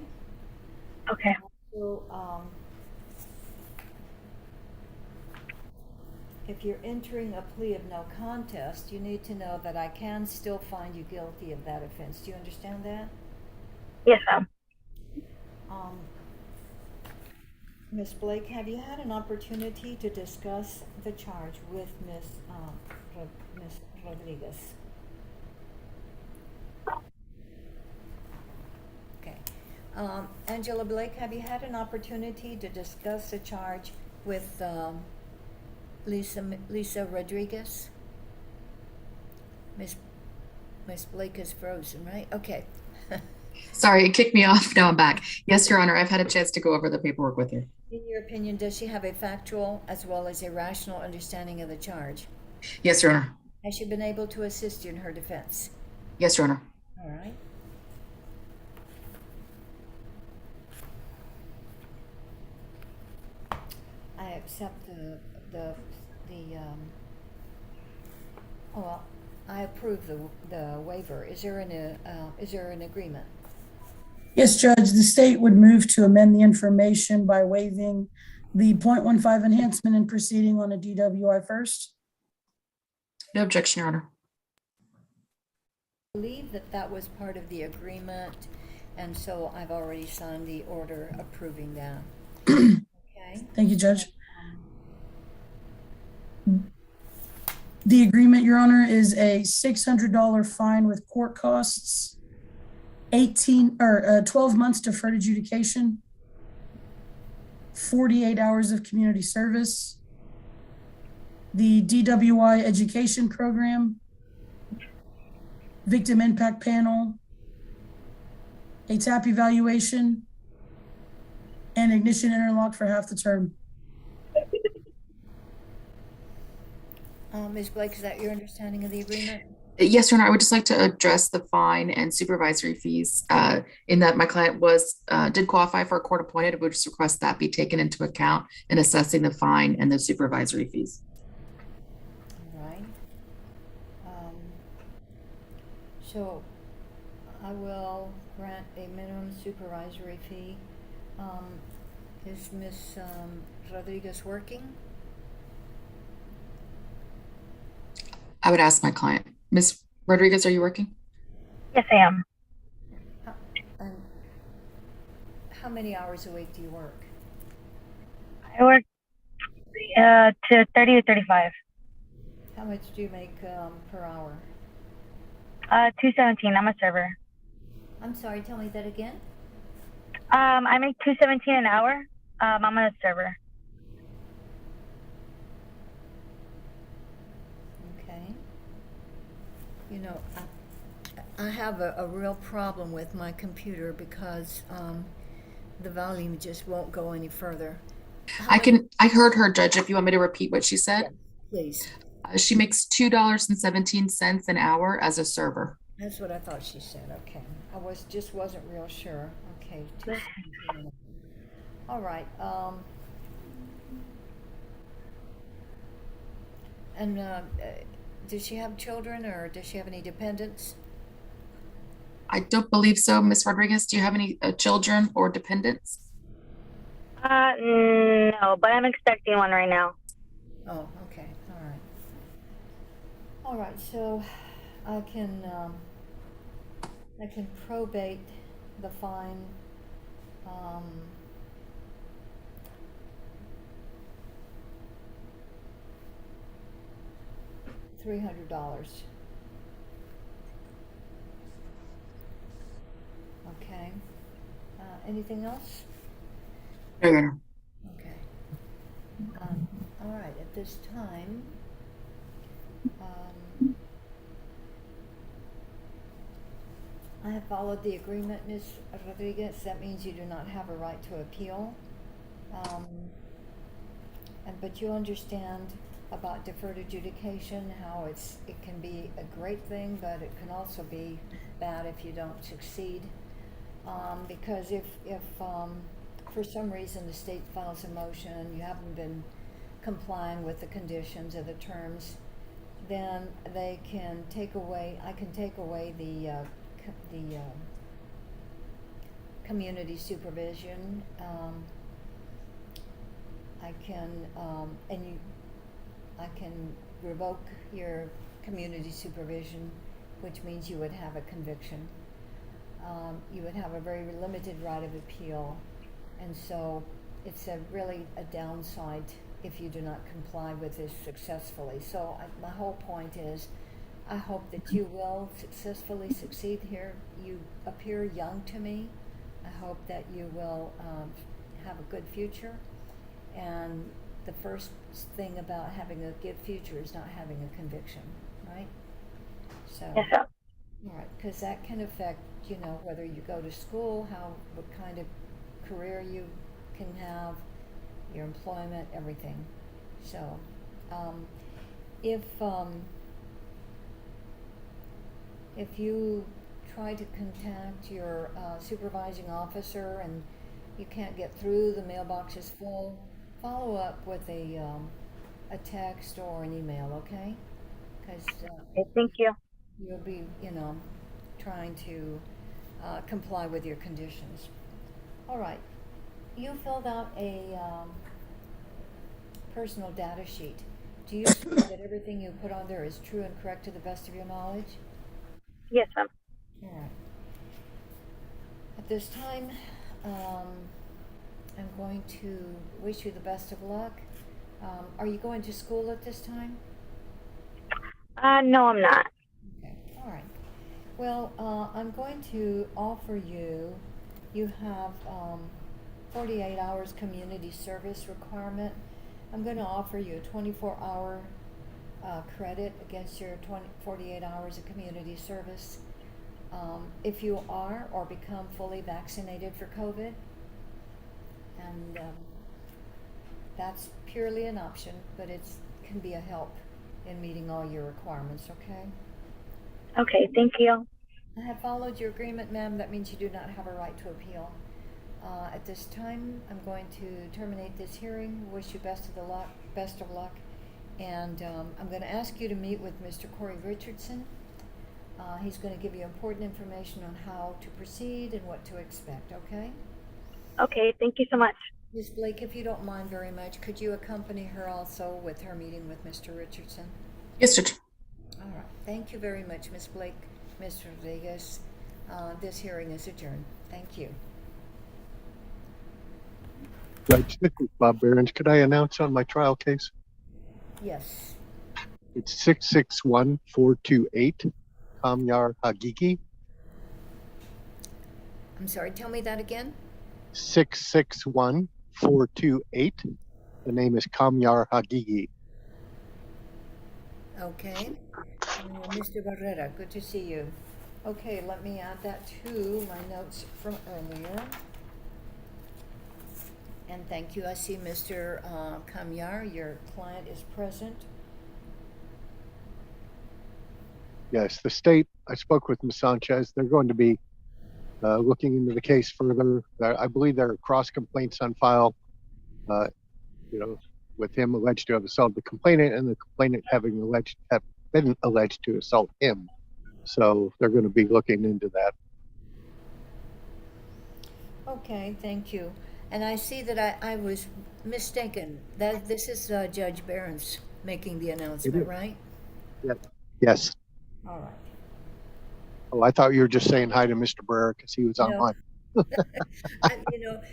Okay. So, if you're entering a plea of no contest, you need to know that I can still find you guilty of that offense. Do you understand that? Yes, ma'am. Ms. Blake, have you had an opportunity to discuss the charge with Ms. Rodriguez? Okay. Angela Blake, have you had an opportunity to discuss the charge with Lisa Rodriguez? Miss Blake is frozen, right? Okay. Sorry, it kicked me off. Now I'm back. Yes, Your Honor, I've had a chance to go over the paperwork with her. In your opinion, does she have a factual as well as a rational understanding of the charge? Yes, Your Honor. Has she been able to assist you in her defense? Yes, Your Honor. All right. I accept I approve the waiver. Is there an agreement? Yes, Judge, the state would move to amend the information by waiving the .15 enhancement and proceeding on a DWI first. No objection, Your Honor. I believe that was part of the agreement, and so I've already signed the order approving that. Okay. Thank you, Judge. The agreement, Your Honor, is a $600 fine with court costs, 12 months deferred adjudication, 48 hours of community service, the DWI education program, victim impact panel, a TAP evaluation, and ignition interlock for half the term. Ms. Blake, is that your understanding of the agreement? Yes, Your Honor, I would just like to address the fine and supervisory fees, in that my client did qualify for a court appointed. I would just request that be taken into account in assessing the fine and the supervisory fees. All right. So I will grant a minimum supervisory fee. Is Ms. Rodriguez working? I would ask my client. Ms. Rodriguez, are you working? Yes, I am. And how many hours a week do you work? I work to 30 to 35. How much do you make per hour? 217. I'm a server. I'm sorry, tell me that again. I make 217 an hour. I'm a server. Okay. You know, I have a real problem with my computer because the volume just won't go any further. I heard her, Judge, if you want me to repeat what she said. Yes, please. She makes $2.17 an hour as a server. That's what I thought she said. Okay. I wasn't real sure. Okay. 217. All right. And does she have children or does she have any dependents? I don't believe so. Ms. Rodriguez, do you have any children or dependents? No, but I'm expecting one right now. Oh, okay. All right. All right. So I can probate the fine. $300. Okay. Anything else? No, Your Honor. Okay. All right. At this time, I have followed the agreement, Ms. Rodriguez. That means you do not have a right to appeal. But you understand about deferred adjudication, how it can be a great thing, but it can also be bad if you don't succeed. Because if for some reason the state files a motion and you haven't been complying with the conditions or the terms, then I can take away the community supervision. I can revoke your community supervision, which means you would have a conviction. You would have a very limited right of appeal, and so it's really a downside if you do not comply with this successfully. So my whole point is, I hope that you will successfully succeed here. You appear young to me. I hope that you will have a good future. And the first thing about having a good future is not having a conviction, right? So, yes, sir. All right, because that can affect, whether you go to school, what kind of career you can have, your employment, everything. So, if you try to contact your supervising officer and you can't get through, the mailbox is full, follow up with a text or an email, okay? Because Okay, thank you. you'll be, trying to comply with your conditions. All right. You filled out a personal data sheet. Do you swear that everything you put on there is true and correct to the best of your knowledge? Yes, ma'am. All right. At this time, I'm going to wish you the best of luck. Are you going to school at this time? No, I'm not. Okay, all right. Well, I'm going to offer you have 48 hours community service requirement. I'm going to offer you a 24-hour credit against your 48 hours of community service. If you are or become fully vaccinated for COVID, and that's purely an option, but it can be a help in meeting all your requirements, okay? Okay, thank you. I have followed your agreement, ma'am. That means you do not have a right to appeal. At this time, I'm going to terminate this hearing. Wish you best of luck. And I'm going to ask you to meet with Mr. Corey Richardson. He's going to give you important information on how to proceed and what to expect, okay? Okay, thank you so much. Ms. Blake, if you don't mind very much, could you accompany her also with her meeting with Mr. Richardson? Yes, Judge. All right. Thank you very much, Ms. Blake. Mr. Rodriguez, this hearing is adjourned. Thank you. Judge, this is Bob Behrens. Could I announce on my trial case? Yes. It's 661428 Kamyar Hagigi. I'm sorry, tell me that again. 661428. The name is Kamyar Hagigi. Okay. Mr. Barrera, good to see you. Okay, let me add that to my notes from earlier. And thank you. I see Mr. Kamyar, your client is present. Yes, the state, I spoke with Ms. Sanchez. They're going to be looking into the case further. I believe there are cross complaints on file, with him alleged to have assaulted the complainant and the complainant have been alleged to assault him. So they're going to be looking into that. Okay, thank you. And I see that I was mistaken. That this is Judge Behrens making the announcement, right? Yes. All right. Oh, I thought you were just saying hi to Mr. Barrera because he was online.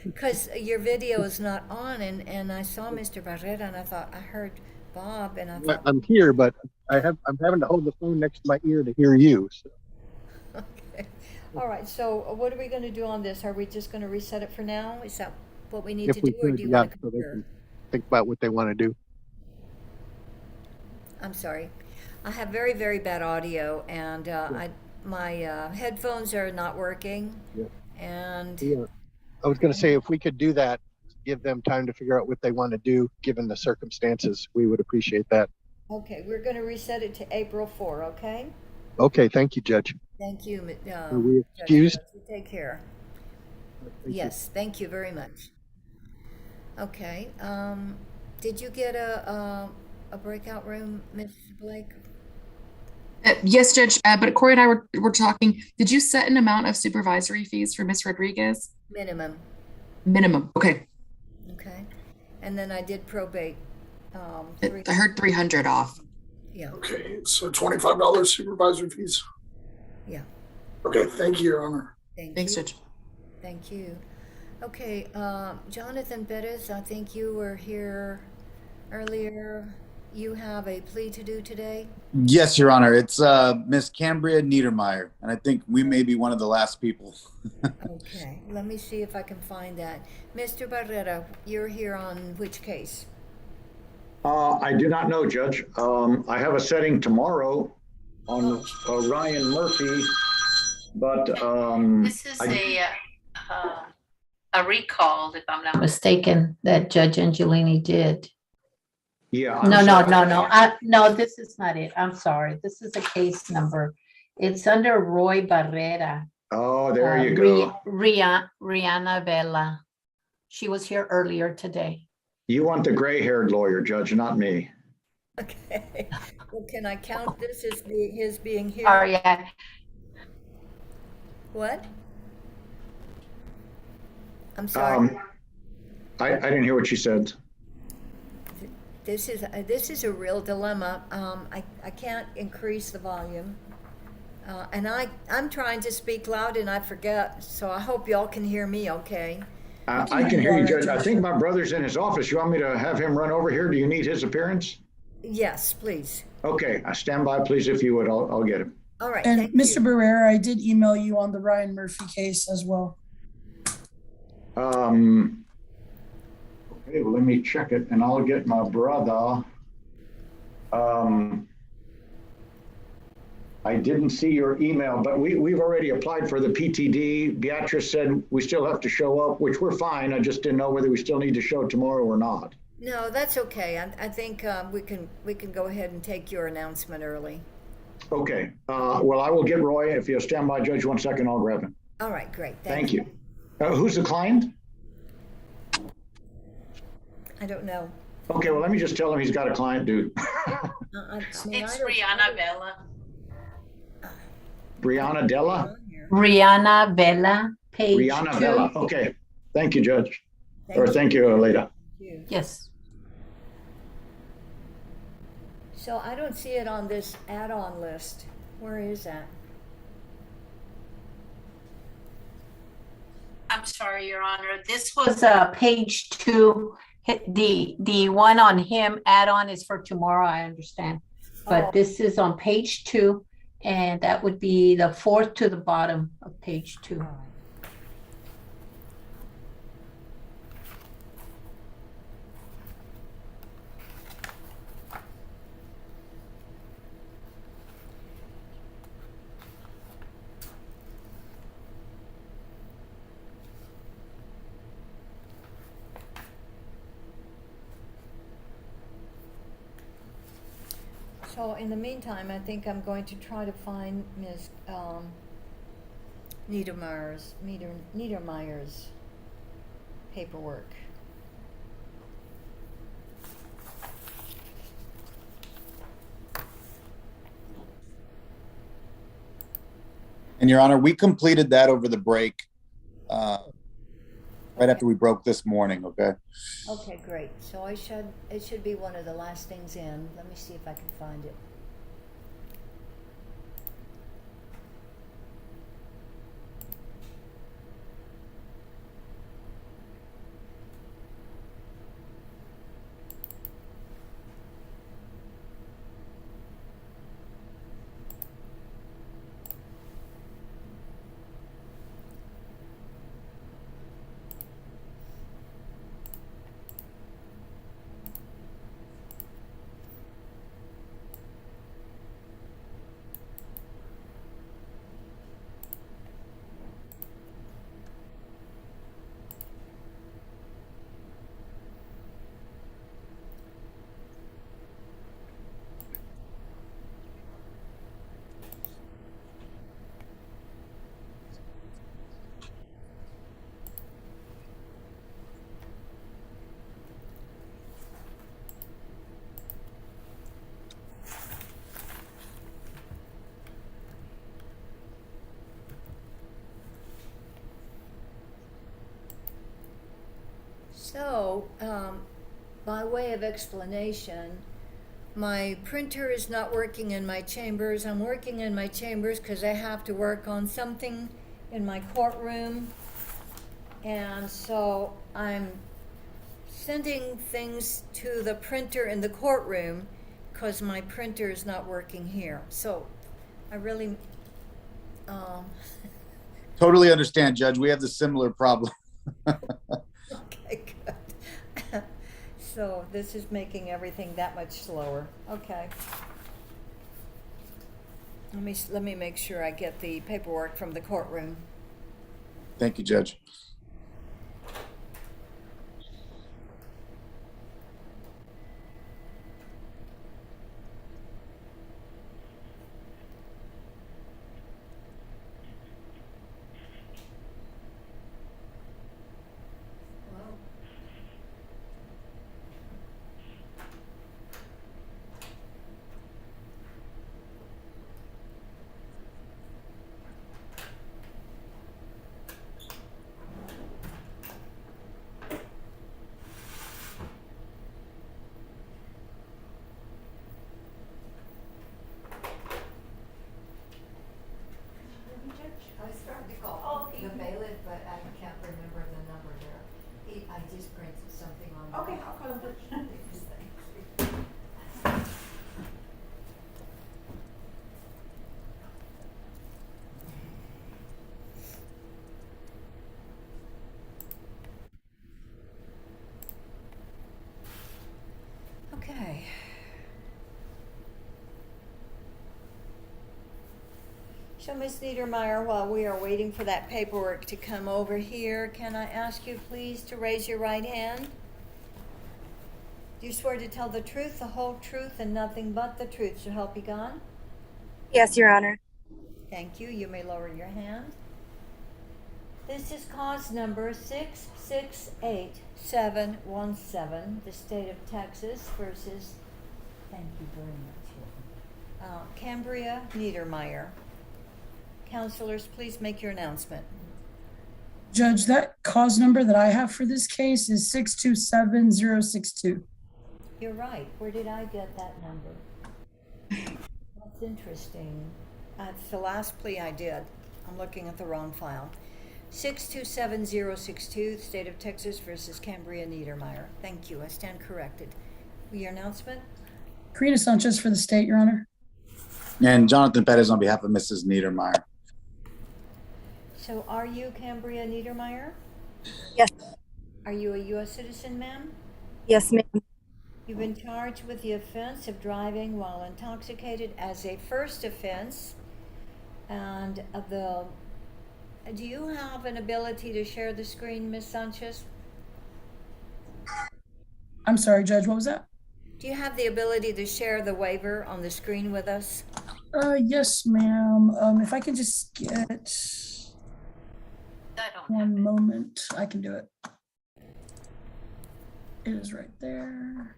Because your video is not on, and I saw Mr. Barrera, and I thought I heard Bob, and I thought I'm here, but I'm having to hold the phone next to my ear to hear you. So. Okay. All right. So what are we going to do on this? Are we just going to reset it for now? Is that what we need to do, or do you want to so they concur? can think about what they want to do. I'm sorry. I have very, very bad audio, and my headphones are not working. Yeah. And I was going to say, if we could do that, give them time to figure out what they want to do, given the circumstances, we would appreciate that. okay, we're going to reset it to April 4, okay? Okay, thank you, Judge. Thank you. Are we Judge excused? Rose. You take care. Thank Yes, thank you very much. Okay, did you get a breakout room, Ms. Blake? Yes, Judge, but Corey and I were talking. Did you set an amount of supervisory fees for Ms. Rodriguez? Minimum. Minimum, okay. Okay, and then I did probate. I heard 300 off. Yeah. Okay, so $25 supervisor fees. Yeah. Okay, thank you, Your Honor. Thanks, Judge. Thank you. Okay, Jonathan Bettis, I think you were here earlier. You have a plea to do today? Yes, Your Honor. It's Miss Cambria Niedermeyer, and I think we may be one of the last people. Okay, let me see if I can find that. Mr. Barrera, you're here on which case? I do not know, Judge. I have a setting tomorrow on Ryan Murphy, but This is a recall, if I'm not Mistaken that Judge Angelini did. yeah. No, this is not it. I'm sorry. This is a case number. It's under Roy Barrera. Oh, there you go. Rihanna Vela. She was here earlier today. You want the gray-haired lawyer, Judge, not me. Okay, well, can I count this as his being here? Oh, yeah. What? I'm sorry. I didn't hear what you said. This is a real dilemma. I can't increase the volume. And I'm trying to speak loud and I forget, so I hope y'all can hear me okay. I can hear you, Judge. I think my brother's in his office. You want me to have him run over here? Do you need his appearance? Yes, please. Okay, I stand by, please, if you would. I'll get him. All right, And thank Mr. you. Barrera, I did email you on the Ryan Murphy case as well. Okay, well, let me check it and I'll get my brother. I didn't see your email, but we've already applied for the PTD. Beatrice said we still have to show up, which we're fine. I just didn't know whether we still need to show tomorrow or not. No, that's okay. I think we can go ahead and take your announcement early. Okay, well, I will get Roy. If you'll stand by, Judge, 1 second, I'll grab him. All right, great. Thank you. Who's the client? I don't know. Okay, well, let me just tell him he's got a client, dude. It's Rihanna Bella. Brianna Della? Rihanna Vela, page Rihanna 2. Vela, okay. Thank you, Judge. Thank you, Leda. Yes. So I don't see it on this add-on list. Where is that? I'm sorry, Your Honor. This was page 2. The one on him add-on is for tomorrow, I understand. But this is on page 2, and that would be the 4th to the bottom of page 2. So in the meantime, I think I'm going to try to find Ms. Niedermeyer's paperwork. And Your Honor, we completed that over the break, right after we broke this morning, okay? Okay, great. So it should be one of the last things in. Let me see if I can find it. So, by way of explanation, my printer is not working in my chambers. I'm working in my chambers because I have to work on something in my courtroom. And so I'm sending things to the printer in the courtroom because my printer is not working here. So I really, Totally understand, Judge. We have the similar problem. okay, good. So this is making everything that much slower. Okay. Let me make sure I get the paperwork from the courtroom. Thank you, Judge. I started to call the bailiff, but I can't remember the number there. I just printed something on. Okay, I'll call him. Okay. So Ms. Niedermeyer, while we are waiting for that paperwork to come over here, can I ask you please to raise your right hand? Do you swear to tell the truth, the whole truth, and nothing but the truth, so help you God? Yes, Your Honor. Thank you. You may lower your hand. This is cause number 668717, the state of Texas versus, thank you very much, Cambria Niedermeyer. Counselors, please make your announcement. Judge, that cause number that I have for this case is 627062. You're right. Where did I get that number? That's interesting. That's the last plea I did. I'm looking at the wrong file. 627062, State of Texas versus Cambria Niedermeyer. Thank you. I stand corrected. Your announcement? Karina Sanchez for the state, Your Honor. And Jonathan Perez on behalf of Mrs. Niedermeyer. So are you Cambria Niedermeyer? Yes. Are you a U.S. citizen, ma'am? Yes, ma'am. You've been charged with the offense of driving while intoxicated as a first offense. And do you have an ability to share the screen, Ms. Sanchez? I'm sorry, Judge, what was that? Do you have the ability to share the waiver on the screen with us? Yes, ma'am. If I can just get one moment, I can do it. It is right there.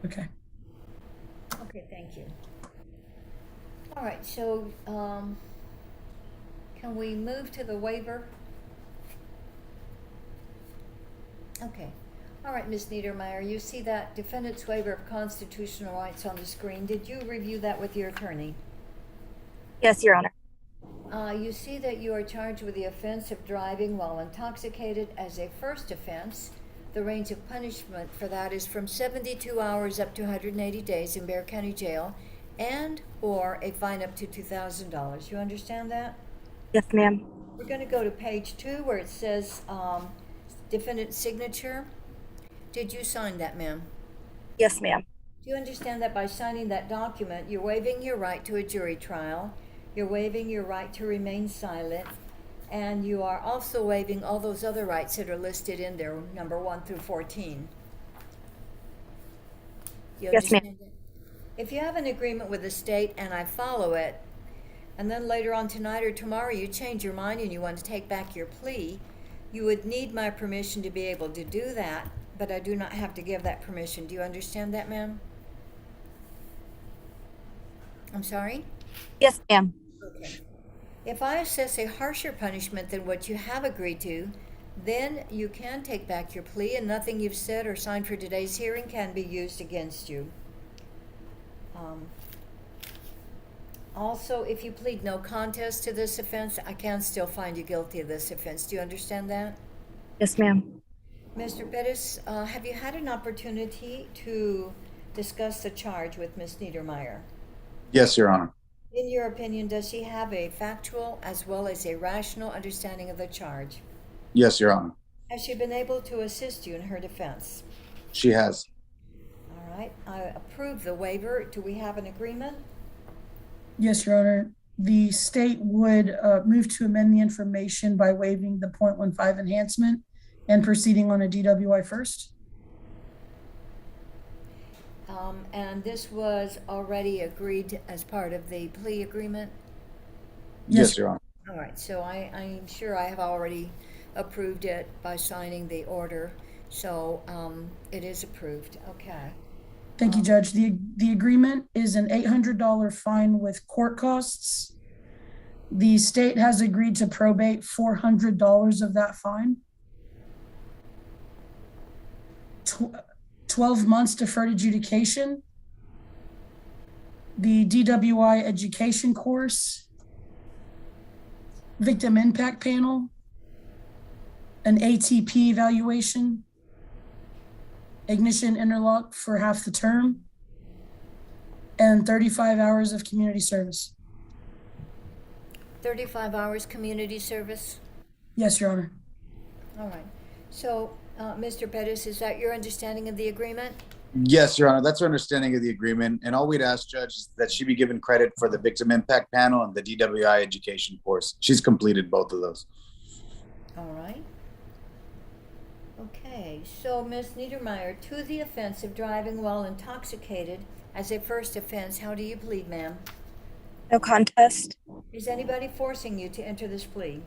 Okay. Okay, thank you. All right, so can we move to the waiver? Okay. All right, Ms. Niedermeyer, you see that defendant's waiver of constitutional rights on the screen. Did you review that with your attorney? Yes, Your Honor. You see that you are charged with the offense of driving while intoxicated as a first offense. The range of punishment for that is from 72 hours up to 180 days in Bexar County Jail and or a fine up to $2,000. You understand that? Yes, ma'am. We're going to go to page 2 where it says defendant's signature. Did you sign that, ma'am? Yes, ma'am. Do you understand that by signing that document, you're waiving your right to a jury trial, you're waiving your right to remain silent, and you are also waiving all those other rights that are listed in there, number 1 through 14. You Yes, ma'am. understand that? If you have an agreement with the state and I follow it, and then later on tonight or tomorrow you change your mind and you want to take back your plea, you would need my permission to be able to do that, but I do not have to give that permission. Do you understand that, ma'am? I'm sorry? Yes, ma'am. Okay. If I assess a harsher punishment than what you have agreed to, then you can take back your plea and nothing you've said or signed for today's hearing can be used against you. Also, if you plead no contest to this offense, I can still find you guilty of this offense. Do you understand that? Yes, ma'am. Mr. Bettis, have you had an opportunity to discuss the charge with Ms. Niedermeyer? Yes, Your Honor. In your opinion, does she have a factual as well as a rational understanding of the charge? Yes, Your Honor. Has she been able to assist you in her defense? She has. All right, I approve the waiver. Do we have an agreement? Yes, Your Honor. The state would move to amend the information by waiving the 0.15 enhancement and proceeding on a DWI first. And this was already agreed as part of the plea agreement? Yes, Your Honor. All right, so I'm sure I have already approved it by signing the order, so it is approved. Okay. Thank you, Judge. The agreement is an $800 fine with court costs. The state has agreed to probate $400 of that fine. 12 months deferred adjudication. The DWI education course. Victim impact panel. An ATP evaluation. Ignition interlock for half the term, and 35 hours of community service. 35 hours community service? Yes, Your Honor. All right. So, Mr. Pettis, is that your understanding of the agreement? Yes, Your Honor, that's our understanding of the agreement. And all we'd ask, Judge, is that she be given credit for the victim impact panel and the DWI education course. She's completed both of those. All right. Okay, so Ms. Niedermeyer, to the offense of driving while intoxicated as a first offense, how do you plead, ma'am? No contest. Is anybody forcing you to enter this plea?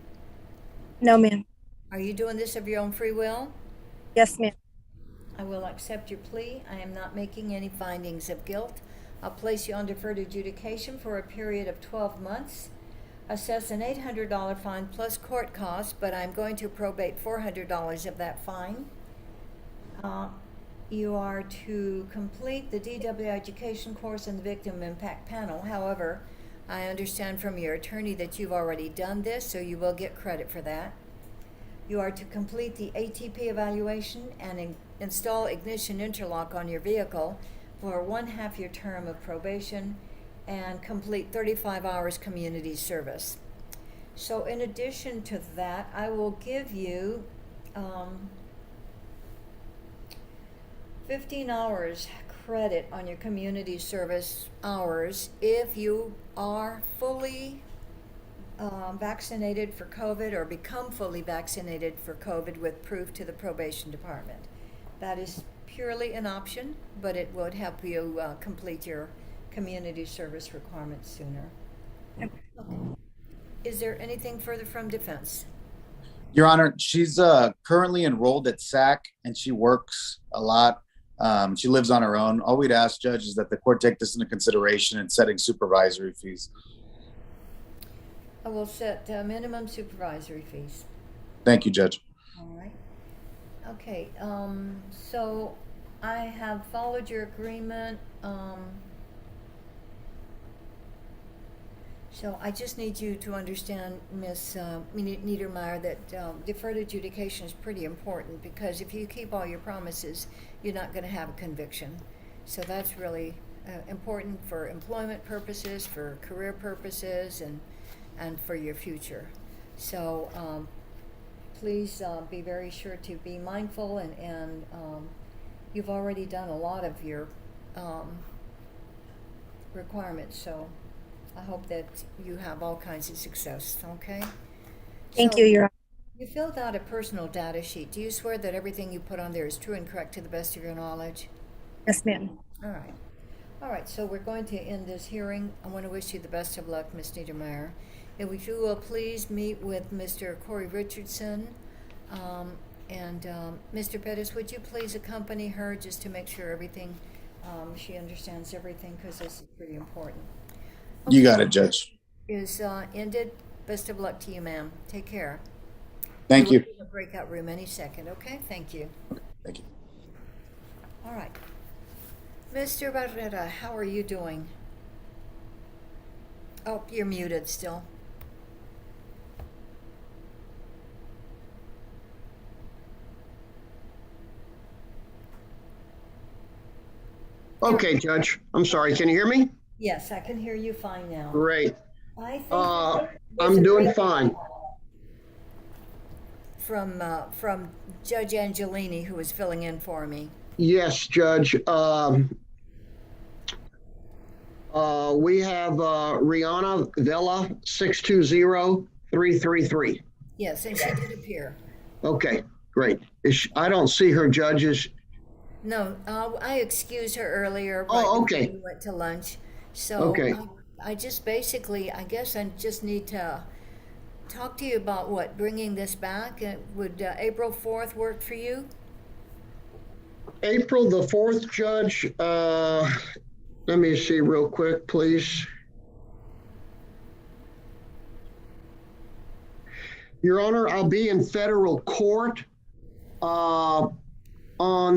No, ma'am. Are you doing this of your own free will? Yes, ma'am. I will accept your plea. I am not making any findings of guilt. I'll place you on deferred adjudication for a period of 12 months. Assess an $800 fine plus court costs, but I'm going to probate $400 of that fine. You are to complete the DW education course and the victim impact panel. However, I understand from your attorney that you've already done this, so you will get credit for that. You are to complete the ATP evaluation and install ignition interlock on your vehicle for 1/2 your term of probation and complete 35 hours community service. So in addition to that, I will give you 15 hours credit on your community service hours if you are fully vaccinated for COVID or become fully vaccinated for COVID with proof to the probation department. That is purely an option, but it would help you complete your community service requirements sooner. Okay. Is there anything further from defense? Your Honor, she's currently enrolled at SAC and she works a lot. She lives on her own. All we'd ask, Judge, is that the court take this into consideration in setting supervisory fees. I will set minimum supervisory fees. Thank you, Judge. All right. Okay, so I have followed your agreement. So I just need you to understand, Ms. Niedermeyer, that deferred adjudication is pretty important because if you keep all your promises, you're not going to have a conviction. So that's really important for employment purposes, for career purposes, and for your future. So please be very sure to be mindful, and you've already done a lot of your requirements, so I hope that you have all kinds of success, okay? Thank you, Your Honor. You filled out a personal data sheet. Do you swear that everything you put on there is true and correct to the best of your knowledge? Yes, ma'am. All right. All right, so we're going to end this hearing. I want to wish you the best of luck, Ms. Niedermeyer. And would you please meet with Mr. Corey Richardson, and Mr. Pettis, would you please accompany her just to make sure everything, she understands everything, because this is pretty important. Okay. You got it, Judge. Is ended. Best of luck to you, ma'am. Take care. Thank you. We'll be in the breakout room any second, okay? Thank you. Thank you. All right. Mr. Barrera, how are you doing? Oh, you're muted still. Okay, Judge. I'm sorry. Can you hear me? Yes, I can hear you fine now. Great. I think I'm doing fine. From Judge Angelini, who was filling in for me. Yes, Judge. We have Rihanna Vela 620-333. Yes, and she did appear. Okay, great. I don't see her, judges. No, I excused her earlier. Oh, okay. We went to lunch. So Okay. I just basically, I guess I just need to talk to you about what, bringing this back. Would April 4th work for you? April the 4th, Judge. Let me see real quick, please. Your Honor, I'll be in federal court on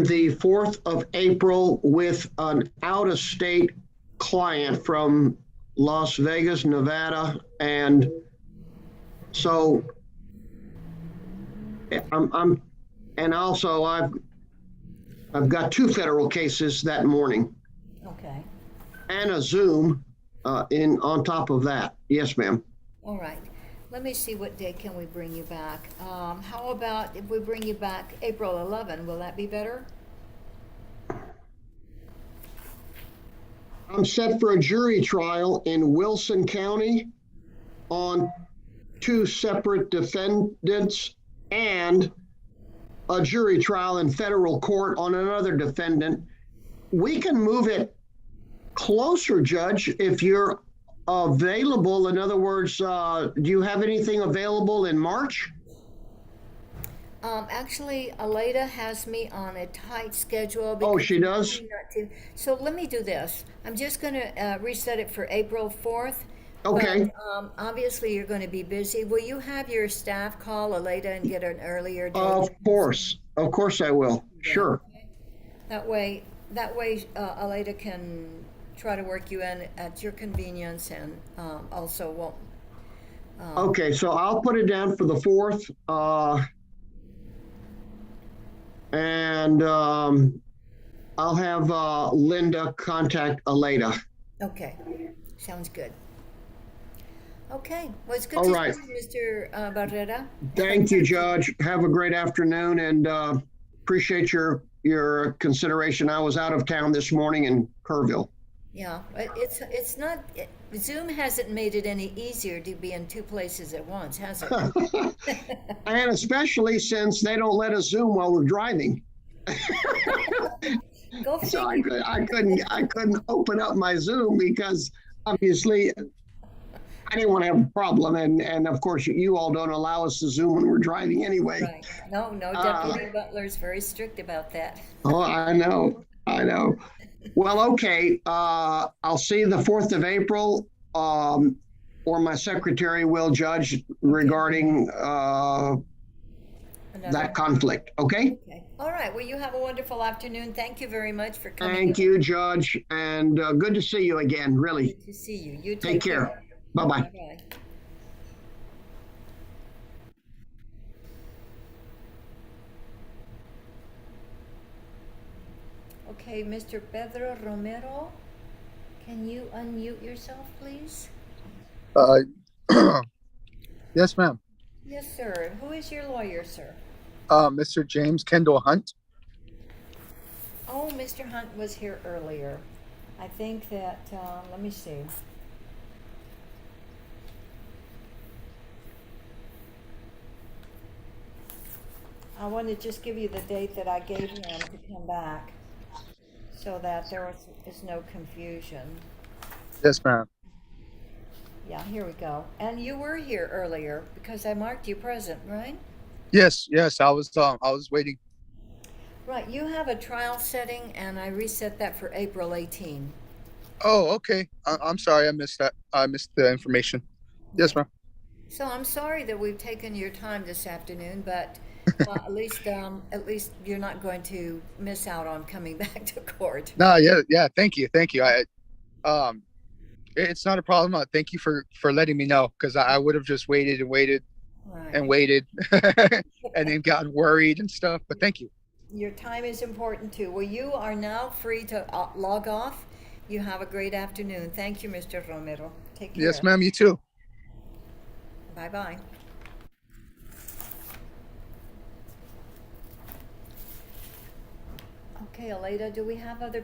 the 4th of April with an out-of-state client from Las Vegas, Nevada, and so and also I've got 2 federal cases that morning. Okay. And a Zoom on top of that. Yes, ma'am. All right. Let me see what day can we bring you back. How about if we bring you back April 11? Will that be better? I'm set for a jury trial in Wilson County on 2 separate defendants and a jury trial in federal court on another defendant. We can move it closer, Judge, if you're available. In other words, do you have anything available in March? Actually, Aleda has me on a tight schedule. Oh, she does? So let me do this. I'm just going to reset it for April 4th. Okay. But, obviously, you're going to be busy. Will you have your staff call Aleda and get an earlier date? Of course I will. Yeah. Sure. Okay. That way, Aleda can try to work you in at your convenience, and also won't. Okay, so I'll put it down for the 4th. And I'll have Linda contact Aleda. Okay, sounds good. Okay, well, it's good All to right. see you, Mr. Barrera. Thank you, Judge. Have a great afternoon, and appreciate your consideration. I was out of town this morning in Kerrville. Yeah, it's not, Zoom hasn't made it any easier to be in 2 places at once, has it? And especially since they don't let us Zoom while we're driving. Go So I couldn't open up my Zoom because obviously I didn't want to have a problem, and of course you all don't allow us to Zoom when we're driving anyway. Right. No, Deputy Butler's very strict about that. Oh, I know. Well, okay. I'll see you the 4th of April, or my secretary will, Judge, regarding that conflict. Okay? Okay. All right. Well, you have a wonderful afternoon. Thank you very much for coming. Thank you, Judge, and good to see you again, really. Good to see you. You Take care. Bye-bye. Bye-bye. Okay, Mr. Pedro Romero, can you unmute yourself, please? Yes, ma'am. Yes, sir. Who is your lawyer, sir? Mr. James Kendall Hunt. Oh, Mr. Hunt was here earlier. I think that, let me see. I want to just give you the date that I gave him to come back so that there is no confusion. Yes, ma'am. Yeah, here we go. And you were here earlier because I marked you present, right? Yes, I was waiting. Right, you have a trial setting and I reset that for April 18. Oh, okay. I'm sorry, I missed that. I missed the information. Yes, ma'am. So I'm sorry that we've taken your time this afternoon, but at least you're not going to miss out on coming back to court. No, yeah. Thank you. It's not a problem. Thank you for letting me know, because I would have just waited and waited and waited and then gotten worried and stuff. But thank you. Your time is important too. Well, you are now free to log off. You have a great afternoon. Thank you, Mr. Romero. Take care. Yes, ma'am. You too. Bye-bye. Okay, Aleda, do we have other people?